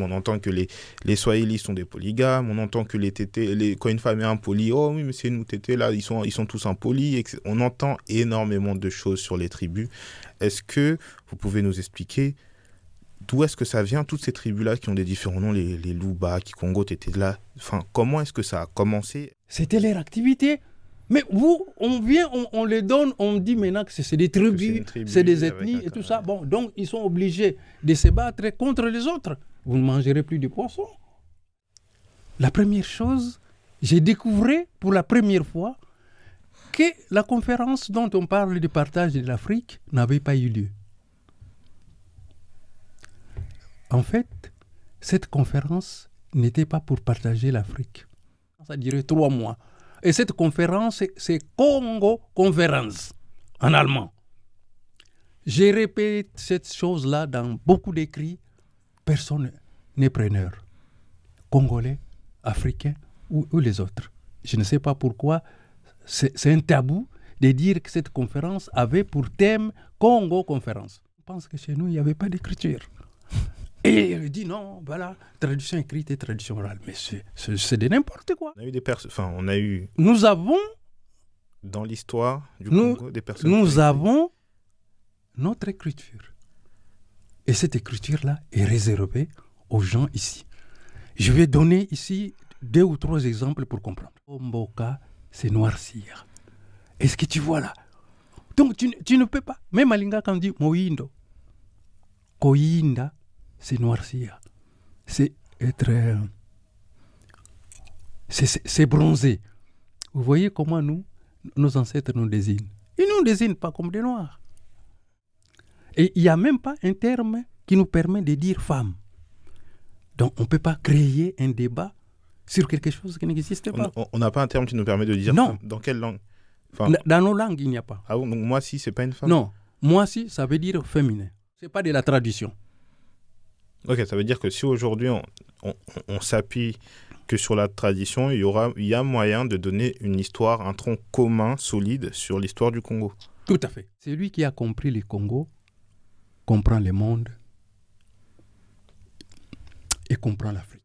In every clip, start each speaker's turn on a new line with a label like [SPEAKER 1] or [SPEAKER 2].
[SPEAKER 1] On entend que les Swahilis sont des polygames, on entend que les Tétés, quand une femme est impolie, oh oui, mais c'est nous Tétés, là, ils sont tous impolis. On entend énormément de choses sur les tribus. Est-ce que vous pouvez nous expliquer d'où est-ce que ça vient, toutes ces tribus-là qui ont des différents noms, les Luba, Kikongo, Tétés, là, enfin, comment est-ce que ça a commencé?
[SPEAKER 2] C'était leur activité. Mais vous, on vient, on les donne, on dit maintenant que c'est des tribus, c'est des ethnies et tout ça. Bon, donc ils sont obligés de se battre contre les autres. Vous ne mangerez plus de poisson. La première chose, j'ai découvert pour la première fois que la conférence dont on parle du partage de l'Afrique n'avait pas eu lieu. En fait, cette conférence n'était pas pour partager l'Afrique. Ça durait 3 mois. Et cette conférence, c'est Congo Conference, en allemand. J'ai répété cette chose-là dans beaucoup d'écrits. Personne n'est preneur. Congolais, Africains ou les autres. Je ne sais pas pourquoi. C'est un tabou de dire que cette conférence avait pour thème Congo Conférence. Je pense que chez nous, il n'y avait pas d'écriture. Et il dit non, voilà, tradition écrite et tradition orale. Mais c'est de n'importe quoi.
[SPEAKER 1] On a eu des personnes, enfin, on a eu...
[SPEAKER 2] Nous avons...
[SPEAKER 1] Dans l'histoire du Congo, des personnes...
[SPEAKER 2] Nous avons notre écriture. Et cette écriture-là est réservée aux gens ici. Je vais donner ici 2 ou 3 exemples pour comprendre. Mboka, c'est noircir. Est-ce que tu vois là? Donc tu ne peux pas. Même à Linga, quand on dit Moindo, Koinda, c'est noircir. C'est être... c'est bronzé. Vous voyez comment nos ancêtres nous désignent. Ils ne nous désignent pas comme des noirs. Et il n'y a même pas un terme qui nous permet de dire femme. Donc on ne peut pas créer un débat sur quelque chose qui n'existe pas.
[SPEAKER 1] On n'a pas un terme qui nous permet de dire
[SPEAKER 2] non.
[SPEAKER 1] Femme. Dans quelle langue? Enfin...
[SPEAKER 2] Dans nos langues, il n'y a pas.
[SPEAKER 1] Ah bon, donc moi si, c'est pas une femme?
[SPEAKER 2] Non, moi si, ça veut dire féminin. Ce n'est pas de la tradition.
[SPEAKER 1] Ok, ça veut dire que si aujourd'hui on s'appuie que sur la tradition, il y a moyen de donner une histoire, un tronc commun, solide sur l'histoire du Congo.
[SPEAKER 2] Tout à fait. C'est lui qui a compris le Congo, comprend le monde et comprend l'Afrique.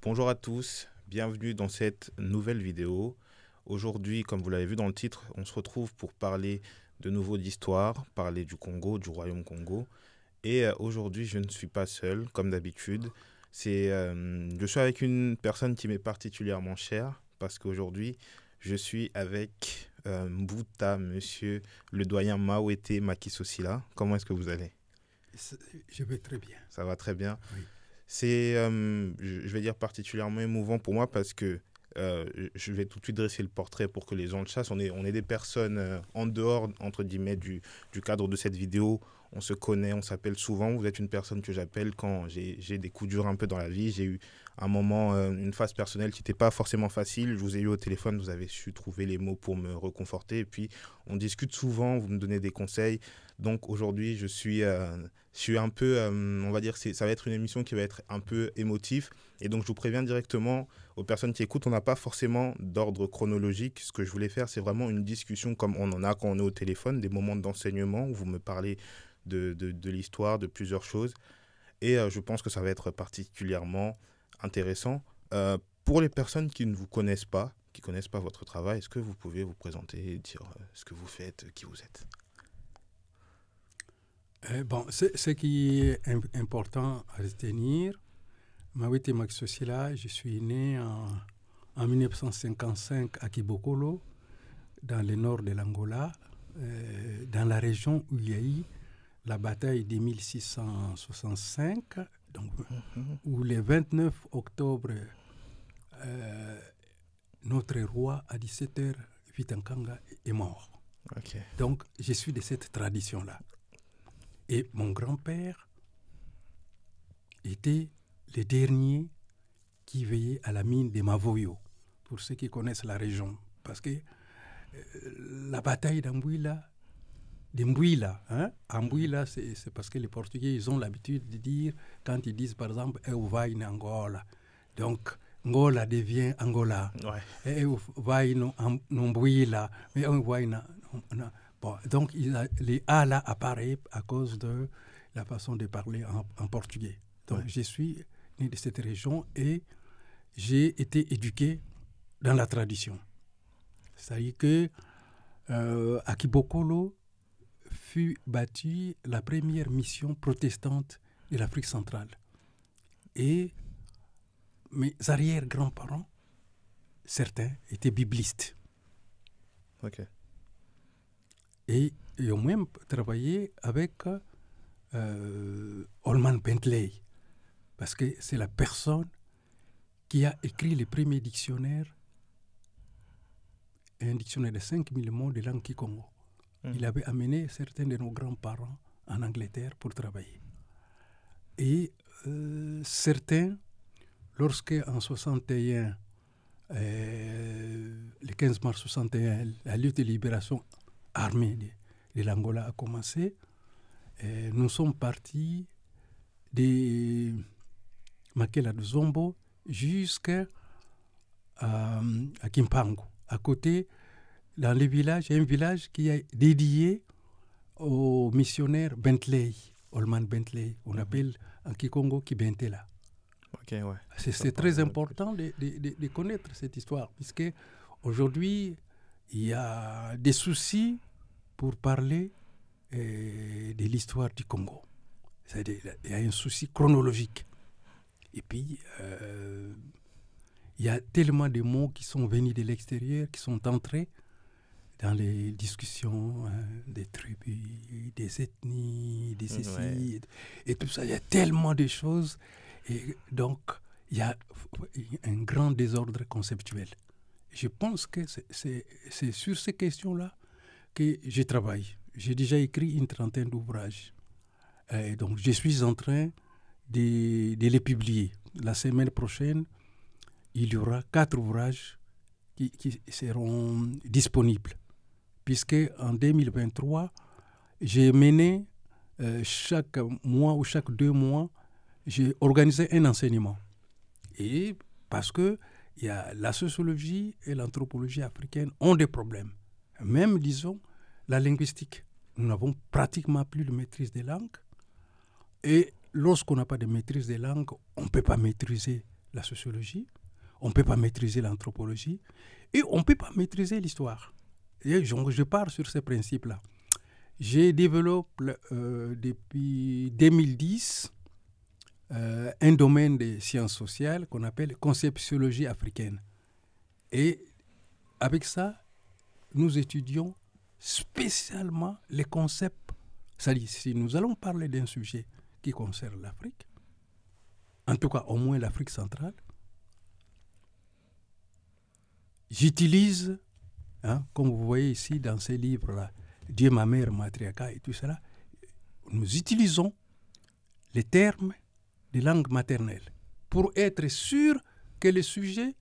[SPEAKER 1] Bonjour à tous, bienvenue dans cette nouvelle vidéo. Aujourd'hui, comme vous l'avez vu dans le titre, on se retrouve pour parler de nouveau d'histoire, parler du Congo, du royaume Congo. Et aujourd'hui, je ne suis pas seul, comme d'habitude. Je suis avec une personne qui m'est particulièrement chère, parce qu'aujourd'hui, je suis avec Mbouta, monsieur le doyen Mawete Makisosila. Comment est-ce que vous allez?
[SPEAKER 2] Je vais très bien.
[SPEAKER 1] Ça va très bien.
[SPEAKER 2] Oui.
[SPEAKER 1] C'est, je vais dire, particulièrement émouvant pour moi parce que je vais tout de suite dresser le portrait pour que les gens le sachent. On est des personnes en dehors, entre guillemets, du cadre de cette vidéo. On se connaît, on s'appelle souvent. Vous êtes une personne que j'appelle quand j'ai des coups durs un peu dans la vie. J'ai eu un moment, une phase personnelle qui n'était pas forcément facile. Je vous ai eu au téléphone, vous avez su trouver les mots pour me reconforter. Et puis, on discute souvent, vous me donnez des conseils. Donc aujourd'hui, je suis un peu, on va dire, ça va être une émission qui va être un peu émotive. Et donc, je vous préviens directement aux personnes qui écoutent, on n'a pas forcément d'ordre chronologique. Ce que je voulais faire, c'est vraiment une discussion comme on en a quand on est au téléphone, des moments d'enseignement où vous me parlez de l'histoire, de plusieurs choses. Et je pense que ça va être particulièrement intéressant. Pour les personnes qui ne vous connaissent pas, qui ne connaissent pas votre travail, est-ce que vous pouvez vous présenter et dire ce que vous faites, qui vous êtes?
[SPEAKER 2] Bon, ce qui est important à retenir, Mawete Makisosila, je suis né en 1955 à Kibokolo, dans le nord de l'Angola, dans la région où il y a eu la bataille de 1665, donc, où le 29 octobre, notre roi à 17h, Vitankanga, est mort.
[SPEAKER 1] Okay.
[SPEAKER 2] Donc, je suis de cette tradition-là. Et mon grand-père était le dernier qui veillait à la mine de Mavoyo, pour ceux qui connaissent la région. Parce que la bataille d'Ambouila, Ambouila, c'est parce que les Portugais, ils ont l'habitude de dire, quand ils disent par exemple, « Eu vai na Angola », donc Angola devient Angola. Ouais. « Eu vai no Ambouila », mais « Eu vai na... » Bon, donc les A là apparaissent à cause de la façon de parler en portugais. Donc, je suis né de cette région et j'ai été éduqué dans la tradition. C'est-à-dire que à Kibokolo fut bâtie la première mission protestante de l'Afrique centrale. Et mes arrière-grands-parents, certains, étaient biblistes.
[SPEAKER 1] Ok.
[SPEAKER 2] Et ils ont même travaillé avec Holman Bentley, parce que c'est la personne qui a écrit le premier dictionnaire, un dictionnaire de 5000 mots de langue kikongo. Il avait amené certains de nos grands-parents en Angleterre pour travailler. Et certains, lorsque en 61, le 15 mars 61, la lutte de libération armée de l'Angola a commencé, nous sommes partis de Makela de Zombo jusqu'à Kimpango. À côté, dans le village, il y a un village qui est dédié au missionnaire Bentley, Holman Bentley. On appelle en Kikongo Kibentela.
[SPEAKER 1] Okay, ouais.
[SPEAKER 2] C'est très important de connaître cette histoire, puisque aujourd'hui, il y a des soucis pour parler de l'histoire du Congo. C'est-à-dire, il y a un souci chronologique. Et puis, il y a tellement de mots qui sont venus de l'extérieur, qui sont entrés dans les discussions des tribus, des ethnies, des ceci, et tout ça. Il y a tellement de choses. Et donc, il y a un grand désordre conceptuel. Je pense que c'est sur ces questions-là que je travaille. J'ai déjà écrit une trentaine d'ouvrages. Donc, je suis en train de les publier. La semaine prochaine, il y aura 4 ouvrages qui seront disponibles. Puisque en 2023, j'ai mené chaque mois ou chaque 2 mois, j'ai organisé un enseignement. Et parce que y a la sociologie et l'anthropologie africaine ont des problèmes. Même, disons, la linguistique. Nous n'avons pratiquement plus de maîtrise des langues. Et lorsqu'on n'a pas de maîtrise des langues, on ne peut pas maîtriser la sociologie, on ne peut pas maîtriser l'anthropologie et on ne peut pas maîtriser l'histoire. Et je pars sur ces principes-là. J'ai développé depuis 2010 un domaine des sciences sociales qu'on appelle conceptiologie africaine. Et avec ça, nous étudions spécialement les concepts. C'est-à-dire, si nous allons parler d'un sujet qui concerne l'Afrique, en tout cas au moins l'Afrique centrale, j'utilise, comme vous voyez ici dans ces livres-là, Dieu, ma mère, matriarcat et tout cela, nous utilisons les termes de langue maternelle pour être sûr que le sujet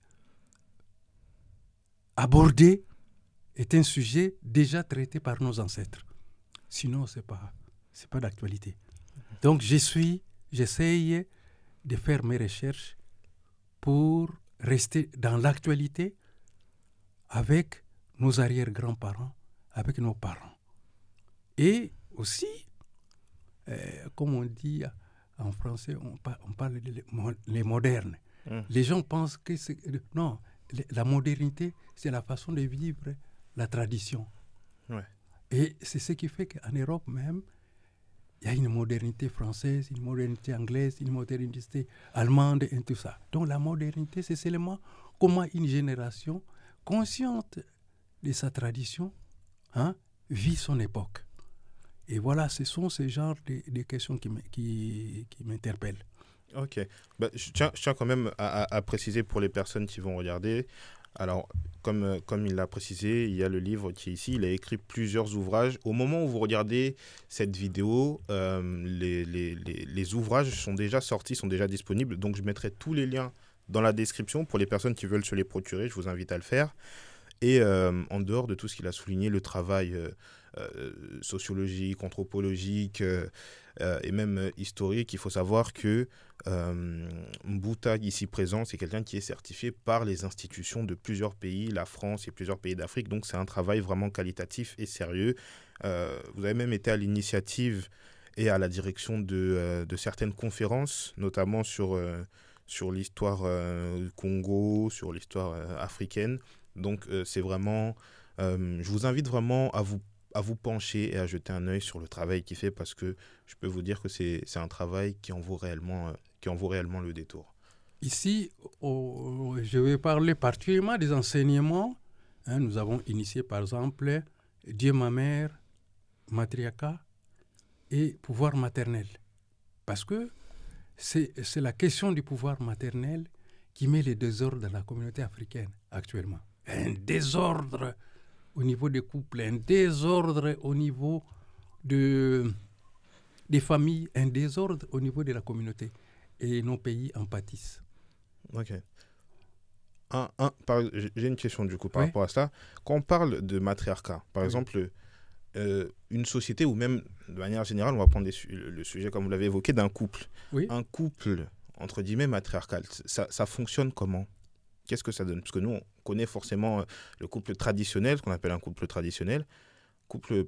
[SPEAKER 2] abordé est un sujet déjà traité par nos ancêtres. Sinon, ce n'est pas d'actualité. Donc, j'essaye de faire mes recherches pour rester dans l'actualité avec nos arrière-grands-parents, avec nos parents. Et aussi, comme on dit en français, on parle des modernes. Les gens pensent que c'est... Non, la modernité, c'est la façon de vivre la tradition.
[SPEAKER 1] Ouais.
[SPEAKER 2] Et c'est ce qui fait qu'en Europe même, il y a une modernité française, une modernité anglaise, une modernité allemande et tout ça. Donc la modernité, c'est seulement comment une génération consciente de sa tradition vit son époque. Et voilà, ce sont ces genres de questions qui m'interpellent.
[SPEAKER 1] Ok. Je tiens quand même à préciser pour les personnes qui vont regarder. Alors, comme il l'a précisé, il y a le livre qui est ici. Il a écrit plusieurs ouvrages. Au moment où vous regardez cette vidéo, les ouvrages sont déjà sortis, sont déjà disponibles. Donc, je mettrai tous les liens dans la description pour les personnes qui veulent se les procurer. Je vous invite à le faire. Et en dehors de tout ce qu'il a souligné, le travail sociologique, anthropologique et même historique, il faut savoir que Mbouta, ici présent, c'est quelqu'un qui est certifié par les institutions de plusieurs pays, la France et plusieurs pays d'Afrique. Donc c'est un travail vraiment qualitatif et sérieux. Vous avez même été à l'initiative et à la direction de certaines conférences, notamment sur l'histoire du Congo, sur l'histoire africaine. Donc, c'est vraiment... je vous invite vraiment à vous pencher et à jeter un œil sur le travail qu'il fait, parce que je peux vous dire que c'est un travail qui en vaut réellement le détour.
[SPEAKER 2] Ici, je vais parler particulièrement des enseignements. Nous avons initié, par exemple, Dieu, ma mère, matriarcat et pouvoir maternel. Parce que c'est la question du pouvoir maternel qui met les désordres dans la communauté africaine actuellement. Un désordre au niveau des couples, un désordre au niveau des familles, un désordre au niveau de la communauté. Et nos pays en pâtissent.
[SPEAKER 1] Ok. J'ai une question du coup par
[SPEAKER 2] Oui.
[SPEAKER 1] rapport à ça. Quand on parle de matriarcat, par
[SPEAKER 2] Oui.
[SPEAKER 1] exemple, une société, ou même de manière générale, on va prendre le sujet comme vous l'avez évoqué, d'un couple.
[SPEAKER 2] Oui.
[SPEAKER 1] Un couple, entre guillemets, matriarcal, ça fonctionne comment? Qu'est-ce que ça donne? Parce que nous, on connaît forcément le couple traditionnel, ce qu'on appelle un couple traditionnel. Couple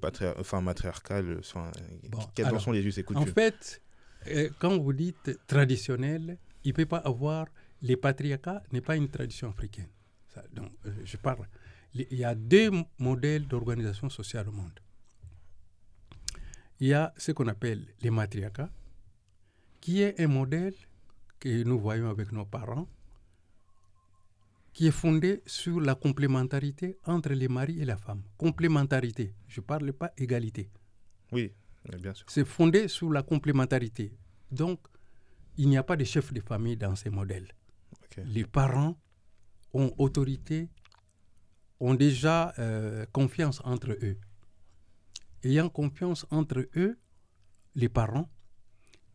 [SPEAKER 1] matriarcal, quels sont les us et coutumes?
[SPEAKER 2] En fait, quand vous dites traditionnel, il ne peut pas avoir... Les patriarcats n'est pas une tradition africaine. Donc, je parle. Il y a deux modèles d'organisation sociale au monde. Il y a ce qu'on appelle les matriarcats, qui est un modèle que nous voyons avec nos parents, qui est fondé sur la complémentarité entre les maris et la femme. Complémentarité, je ne parle pas égalité.
[SPEAKER 1] Oui, bien sûr.
[SPEAKER 2] C'est fondé sur la complémentarité. Donc, il n'y a pas de chef de famille dans ces modèles. Okay. Les parents ont autorité, ont déjà confiance entre eux. Ayant confiance entre eux, les parents,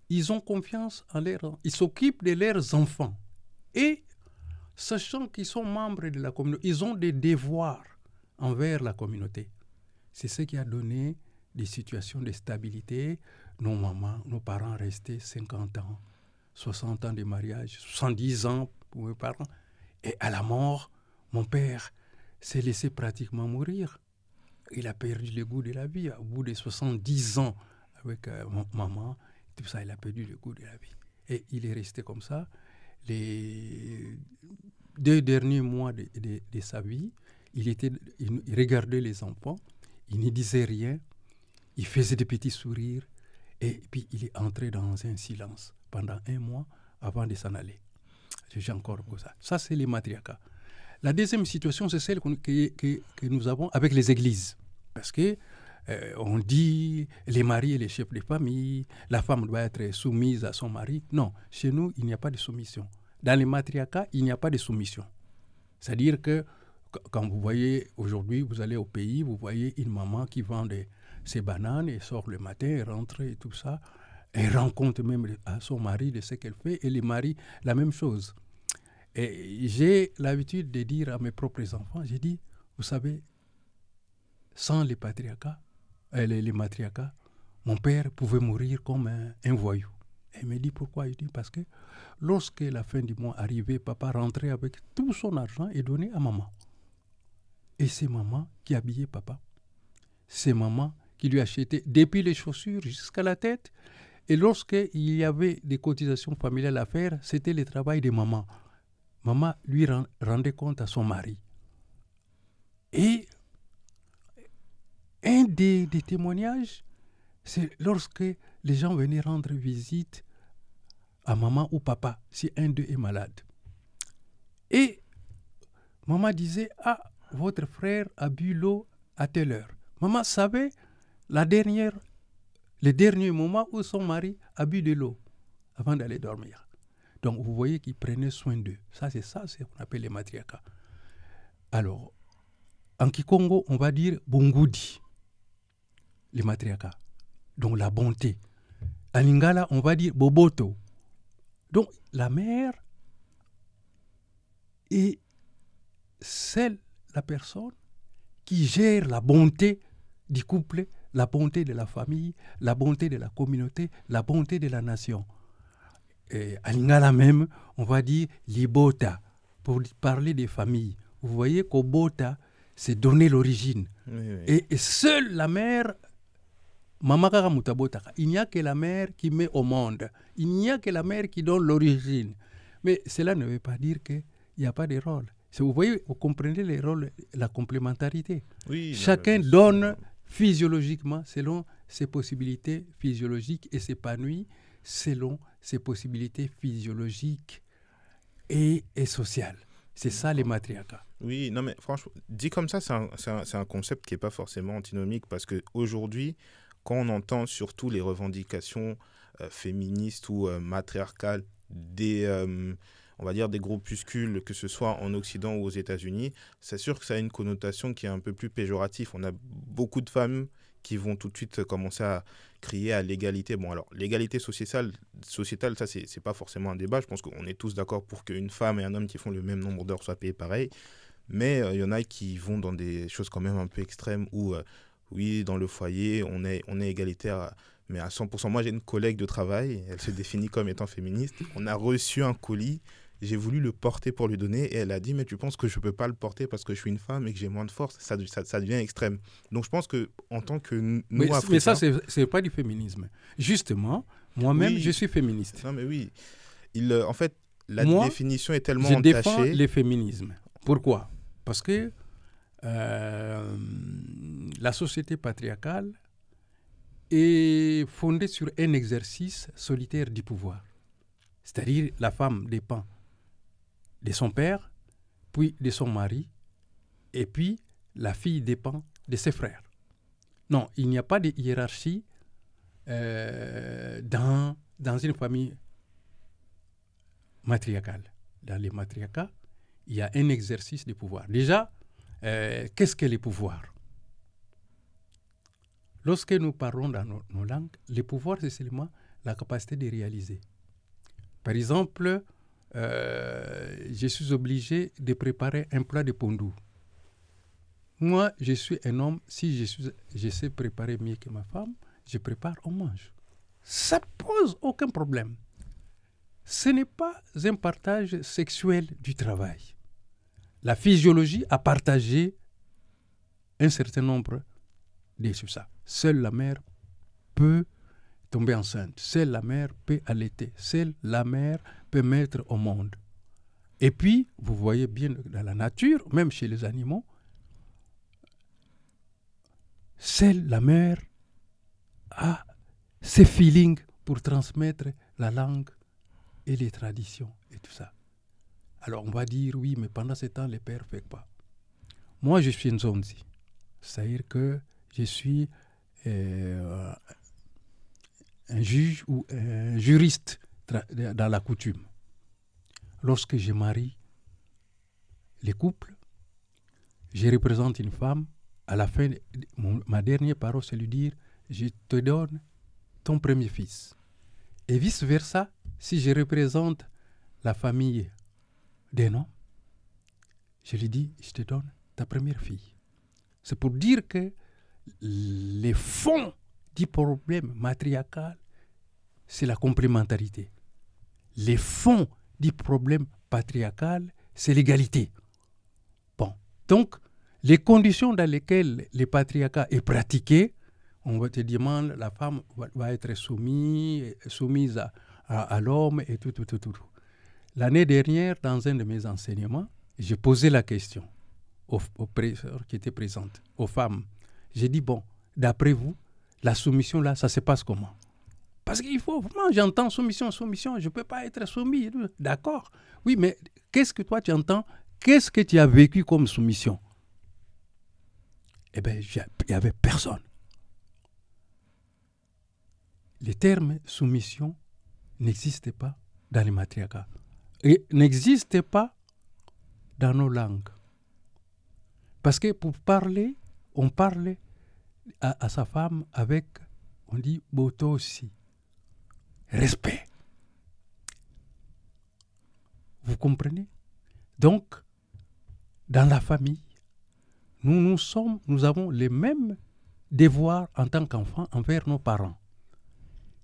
[SPEAKER 2] ils ont confiance en ils s'occupent de leurs enfants. Et sachant qu'ils sont membres de la communauté, ils ont des devoirs envers la communauté. C'est ce qui a donné des situations de stabilité. Nos mamans, nos parents restaient 50 ans, 60 ans de mariage, 70 ans pour mes parents. Et à la mort, mon père s'est laissé pratiquement mourir. Il a perdu le goût de la vie. Au bout de 70 ans avec maman, tout ça, il a perdu le goût de la vie. Et il est resté comme ça. Les 2 derniers mois de sa vie, il regardait les enfants, il ne disait rien, il faisait des petits sourires, et puis il est entré dans un silence pendant 1 mois avant de s'en aller. J'ai encore comme ça. Ça, c'est les matriarcats. La deuxième situation, c'est celle que nous avons avec les églises. Parce que on dit les maris et les chefs de famille, la femme doit être soumise à son mari. Non, chez nous, il n'y a pas de soumission. Dans les matriarcats, il n'y a pas de soumission. C'est-à-dire que quand vous voyez, aujourd'hui, vous allez au pays, vous voyez une maman qui vend ses bananes et sort le matin, et rentre et tout ça. Elle rend compte même à son mari de ce qu'elle fait, et les maris, la même chose. Et j'ai l'habitude de dire à mes propres enfants, j'ai dit, vous savez, sans les patriarcats, les matriarcats, mon père pouvait mourir comme un voyou. Elle me dit pourquoi? Il dit parce que lorsque la fin du mois arrivait, papa rentrait avec tout son argent et donnait à maman. Et c'est maman qui habillait papa. C'est maman qui lui achetait depuis les chaussures jusqu'à la tête. Et lorsqu'il y avait des cotisations familiales à faire, c'était le travail de maman. Maman lui rendait compte à son mari. Et un des témoignages, c'est lorsque les gens venaient rendre visite à maman ou papa, si un d'eux est malade. Et maman disait, ah, votre frère a bu l'eau à telle heure. Maman savait le dernier moment où son mari a bu de l'eau avant d'aller dormir. Donc, vous voyez qu'il prenait soin d'eux. Ça, c'est ce qu'on appelle les matriarcats. Alors, en Kikongo, on va dire Bongudi, les matriarcats. Donc, la bonté. En Lingala, on va dire Boboto. Donc, la mère est la personne qui gère la bonté du couple, la bonté de la famille, la bonté de la communauté, la bonté de la nation. Et à Lingala même, on va dire Libota, pour parler des familles. Vous voyez qu'Obota, c'est donner l'origine. Oui, oui. Et seule la mère Mamakara Mutabotaka. Il n'y a que la mère qui met au monde. Il n'y a que la mère qui donne l'origine. Mais cela ne veut pas dire qu'il n'y a pas de rôle. Vous voyez, vous comprenez les rôles, la complémentarité.
[SPEAKER 1] Oui,
[SPEAKER 2] chacun donne physiologiquement selon ses possibilités physiologiques et s'épanouit selon ses possibilités physiologiques et sociales. C'est ça les matriarcats.
[SPEAKER 1] Oui, non mais franchement, dit comme ça, c'est un concept qui n'est pas forcément antinomique parce qu'aujourd'hui, quand on entend surtout les revendications féministes ou matriarcales on va dire des groupuscules, que ce soit en Occident ou aux États-Unis, c'est sûr que ça a une connotation qui est un peu plus péjorative. On a beaucoup de femmes qui vont tout de suite commencer à crier à l'égalité. Bon, alors, l'égalité sociétale ça, c'est pas forcément un débat. Je pense qu'on est tous d'accord pour qu'une femme et un homme qui font le même nombre d'heures soient payés pareil. Mais il y en a qui vont dans des choses quand même un peu extrêmes où, oui, dans le foyer, on est égalitaire, mais à 100%. Moi, j'ai une collègue de travail, elle se définit comme étant féministe. On a reçu un colis, j'ai voulu le porter pour lui donner et elle a dit « Mais tu penses que je ne peux pas le porter parce que je suis une femme et que j'ai moins de force ?» Ça devient extrême. Donc, je pense qu'en tant que nous, Africains...
[SPEAKER 2] Mais ça, ce n'est pas du féminisme. Justement, moi-même, je suis féministe.
[SPEAKER 1] Non, mais oui. En fait, la définition est tellement entachée.
[SPEAKER 2] Je défends le féminisme. Pourquoi ? Parce que la société patriarcale est fondée sur un exercice solitaire du pouvoir. C'est-à-dire la femme dépend de son père, puis de son mari, et puis la fille dépend de ses frères. Non, il n'y a pas de hiérarchie dans une famille matriarcale. Dans les matriarcats, il y a un exercice de pouvoir. Déjà, qu'est-ce que le pouvoir ? Lorsque nous parlons dans nos langues, le pouvoir, c'est seulement la capacité de réaliser. Par exemple, je suis obligé de préparer un plat de pondou. Moi, je suis un homme, si je sais préparer mieux que ma femme, je prépare, on mange. Ça ne pose aucun problème. Ce n'est pas un partage sexuel du travail. La physiologie a partagé un certain nombre de ça. Seule la mère peut tomber enceinte. Seule la mère peut allaiter. Seule la mère peut mettre au monde. Et puis, vous voyez bien dans la nature, même chez les animaux, seule la mère a ses feelings pour transmettre la langue et les traditions et tout ça. Alors, on va dire, oui, mais pendant ce temps, les pères ne font pas. Moi, je suis une zonzi. C'est-à-dire que je suis un juge ou un juriste dans la coutume. Lorsque je marie les couples, je représente une femme. À la fin, ma dernière parole, c'est lui dire « Je te donne ton premier fils ». Et vice-versa, si je représente la famille d'un homme, je lui dis « Je te donne ta première fille ». C'est pour dire que les fonds du problème matriarcal, c'est la complémentarité. Les fonds du problème patriarcal, c'est l'égalité. Bon, donc, les conditions dans lesquelles le patriarcat est pratiqué, on va te demander, la femme va être soumise à l'homme et tout. L'année dernière, dans un de mes enseignements, j'ai posé la question aux professeurs qui étaient présentes, aux femmes. J'ai dit, bon, d'après vous, la soumission là, ça se passe comment ? Parce qu'il faut, moi j'entends soumission, je ne peux pas être soumis. D'accord. Oui, mais qu'est-ce que toi tu entends ? Qu'est-ce que tu as vécu comme soumission ? Eh bien, il n'y avait personne. Le terme soumission n'existe pas dans les matriarcats. Et n'existe pas dans nos langues. Parce que pour parler, on parle à sa femme avec, on dit, boto aussi. Respect. Vous comprenez ? Donc, dans la famille, nous avons les mêmes devoirs en tant qu'enfants envers nos parents.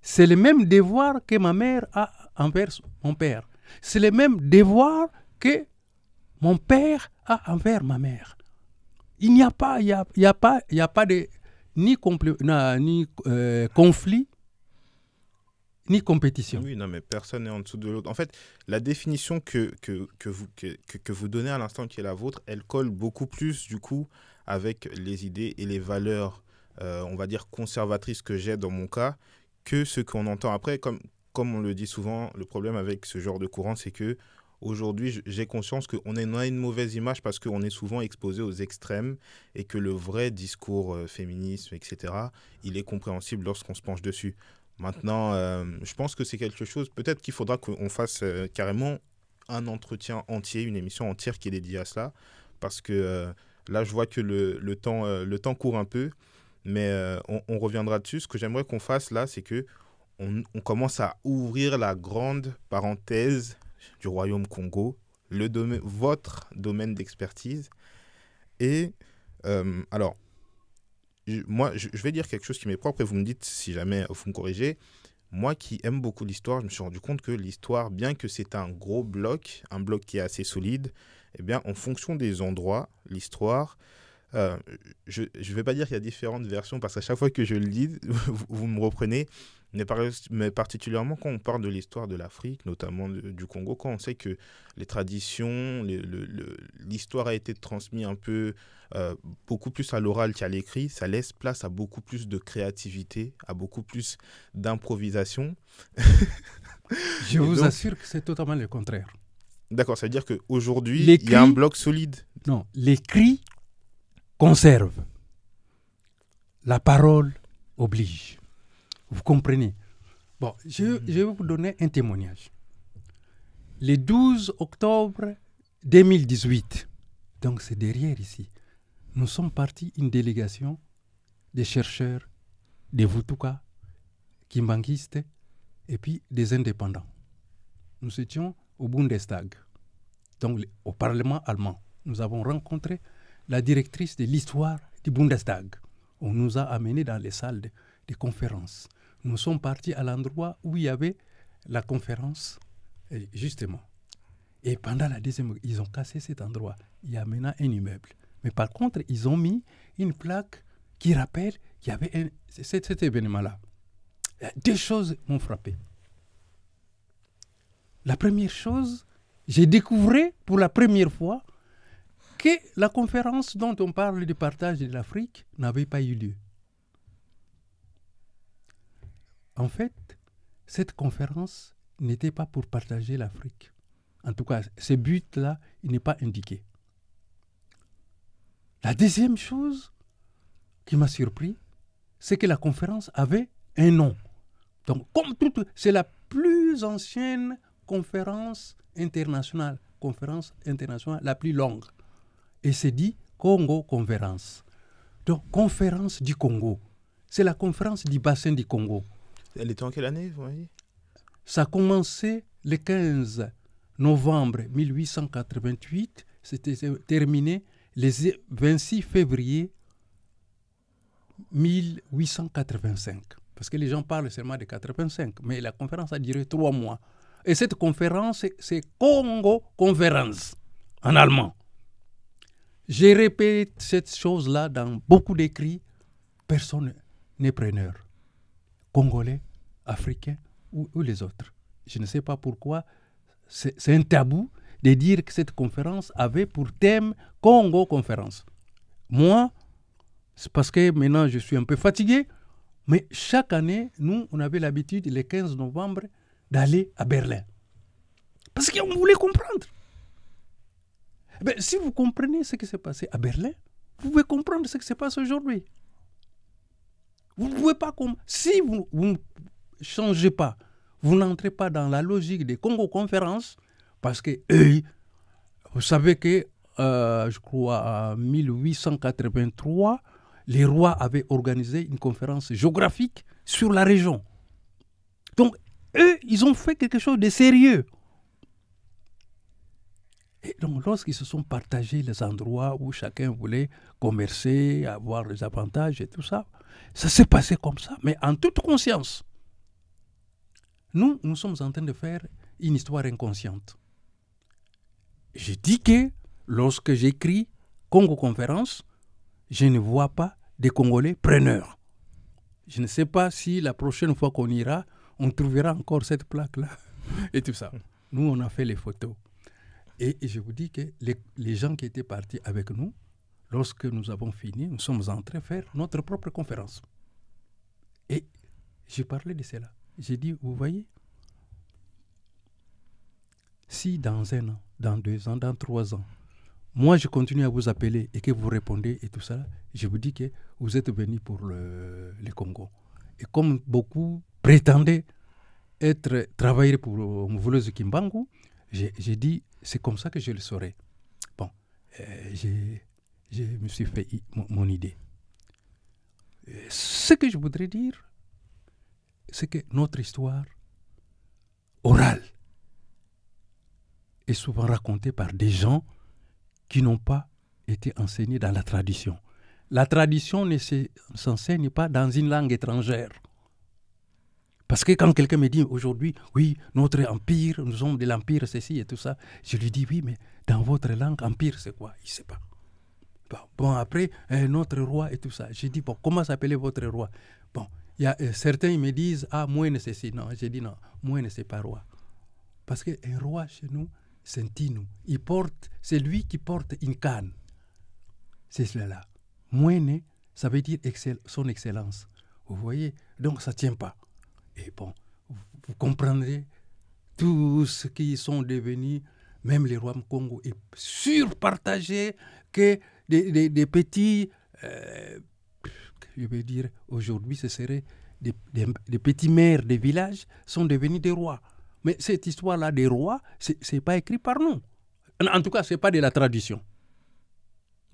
[SPEAKER 2] C'est le même devoir que ma mère a envers mon père. C'est le même devoir que mon père a envers ma mère. Il n'y a pas de ni conflit, ni compétition.
[SPEAKER 1] Oui, non, mais personne n'est en dessous de l'autre. En fait, la définition que vous donnez à l'instant qui est la vôtre, elle colle beaucoup plus, du coup, avec les idées et les valeurs, on va dire, conservatrices que j'ai dans mon cas, que ce qu'on entend après. Comme on le dit souvent, le problème avec ce genre de courant, c'est que aujourd'hui, j'ai conscience qu'on a une mauvaise image parce qu'on est souvent exposé aux extrêmes et que le vrai discours féminisme, etc., il est compréhensible lorsqu'on se penche dessus. Maintenant, je pense que c'est quelque chose, peut-être qu'il faudra qu'on fasse carrément un entretien entier, une émission entière qui est dédiée à cela, parce que là, je vois que le temps court un peu, mais on reviendra dessus. Ce que j'aimerais qu'on fasse là, c'est que on commence à ouvrir la grande parenthèse du Royaume Congo, votre domaine d'expertise. Et alors, moi, je vais dire quelque chose qui m'est propre et vous me dites si jamais vous me corrigez. Moi qui aime beaucoup l'histoire, je me suis rendu compte que l'histoire, bien que c'est un gros bloc, un bloc qui est assez solide, eh bien, en fonction des endroits, l'histoire, je ne vais pas dire qu'il y a différentes versions parce qu'à chaque fois que je le lis, vous me reprenez, mais particulièrement quand on parle de l'histoire de l'Afrique, notamment du Congo, quand on sait que les traditions, l'histoire a été transmise un peu beaucoup plus à l'oral qu'à l'écrit, ça laisse place à beaucoup plus de créativité, à beaucoup plus d'improvisation.
[SPEAKER 2] Je vous assure que c'est totalement le contraire.
[SPEAKER 1] D'accord, ça veut dire qu'aujourd'hui, il y a un bloc solide.
[SPEAKER 2] Non, l'écrit conserve. La parole oblige. Vous comprenez? Bon, je vais vous donner un témoignage. Le 12 octobre 2018, donc c'est derrière ici, nous sommes partis une délégation des chercheurs, des Vutuka, Kimbanguistes et puis des indépendants. Nous étions au Bundestag, donc au Parlement allemand. Nous avons rencontré la directrice de l'histoire du Bundestag. On nous a amenés dans les salles de conférences. Nous sommes partis à l'endroit où il y avait la conférence, justement. Et pendant la deuxième, ils ont cassé cet endroit. Il y a maintenant un immeuble. Mais par contre, ils ont mis une plaque qui rappelle qu'il y avait cet événement-là. Deux choses m'ont frappé. La première chose, j'ai découvert pour la première fois que la conférence dont on parle du partage de l'Afrique n'avait pas eu lieu. En fait, cette conférence n'était pas pour partager l'Afrique. En tout cas, ce but-là, il n'est pas indiqué. La deuxième chose qui m'a surpris, c'est que la conférence avait un nom. Donc, comme toute, c'est la plus ancienne conférence internationale la plus longue. Et c'est dit Congo Conférence. Donc, conférence du Congo. C'est la conférence du bassin du Congo.
[SPEAKER 1] Elle était en quelle année, vous voyez?
[SPEAKER 2] Ça a commencé le 15 novembre 1888. C'était terminé le 26 février 1885. Parce que les gens parlent seulement de 85. Mais la conférence a duré 3 mois. Et cette conférence, c'est Congo Conférence, en allemand. J'ai répété cette chose-là dans beaucoup d'écrits. Personne n'est preneur. Congolais, Africains ou les autres. Je ne sais pas pourquoi. C'est un tabou de dire que cette conférence avait pour thème Congo Conférence. Moi, c'est parce que maintenant je suis un peu fatigué, mais chaque année, nous, on avait l'habitude, le 15 novembre, d'aller à Berlin. Parce qu'on voulait comprendre. Ben, si vous comprenez ce qui s'est passé à Berlin, vous pouvez comprendre ce qui se passe aujourd'hui. Vous ne pouvez pas comprendre. Si vous ne changez pas, vous n'entrez pas dans la logique des Congo Conférences, parce que vous savez que, je crois, en 1883, les rois avaient organisé une conférence géographique sur la région. Donc, eux, ils ont fait quelque chose de sérieux. Et donc, lorsqu'ils se sont partagés les endroits où chacun voulait commercer, avoir les avantages et tout ça, ça s'est passé comme ça, mais en toute conscience. Nous sommes en train de faire une histoire inconsciente. Je dis que lorsque j'écris Congo Conférence, je ne vois pas des Congolais preneurs. Je ne sais pas si la prochaine fois qu'on ira, on trouvera encore cette plaque-là et tout ça. Nous, on a fait les photos. Et je vous dis que les gens qui étaient partis avec nous, lorsque nous avons fini, nous sommes entrés faire notre propre conférence. Et j'ai parlé de cela. J'ai dit, vous voyez, si dans 1 an, dans 2 ans, dans 3 ans, moi je continue à vous appeler et que vous répondez et tout ça, je vous dis que vous êtes venus pour le Congo. Et comme beaucoup prétendaient travailler pour Mvolozi Kimbangu, j'ai dit, c'est comme ça que je le saurais. Bon, je me suis fait mon idée. Ce que je voudrais dire, c'est que notre histoire orale est souvent racontée par des gens qui n'ont pas été enseignés dans la tradition. La tradition ne s'enseigne pas dans une langue étrangère. Parce que quand quelqu'un me dit aujourd'hui, oui, notre empire, nous sommes de l'empire, ceci et tout ça, je lui dis, oui, mais dans votre langue, empire, c'est quoi? Il ne sait pas. Bon, après, notre roi et tout ça. Je dis, bon, comment s'appelait votre roi? Bon, il y a certains ils me disent, ah, Moïne, c'est ci. Non, j'ai dit non, Moïne, c'est pas roi. Parce qu'un roi chez nous, c'est un Tinu. C'est lui qui porte une canne. C'est cela. Moïne, ça veut dire son excellence. Vous voyez? Donc, ça ne tient pas. Et bon, vous comprendrez tous ceux qui sont devenus, même les rois Congo, et surpartagés que des petits, je veux dire, aujourd'hui, ce serait des petits maires des villages sont devenus des rois. Mais cette histoire-là des rois, ce n'est pas écrit par nous. En tout cas, ce n'est pas de la tradition.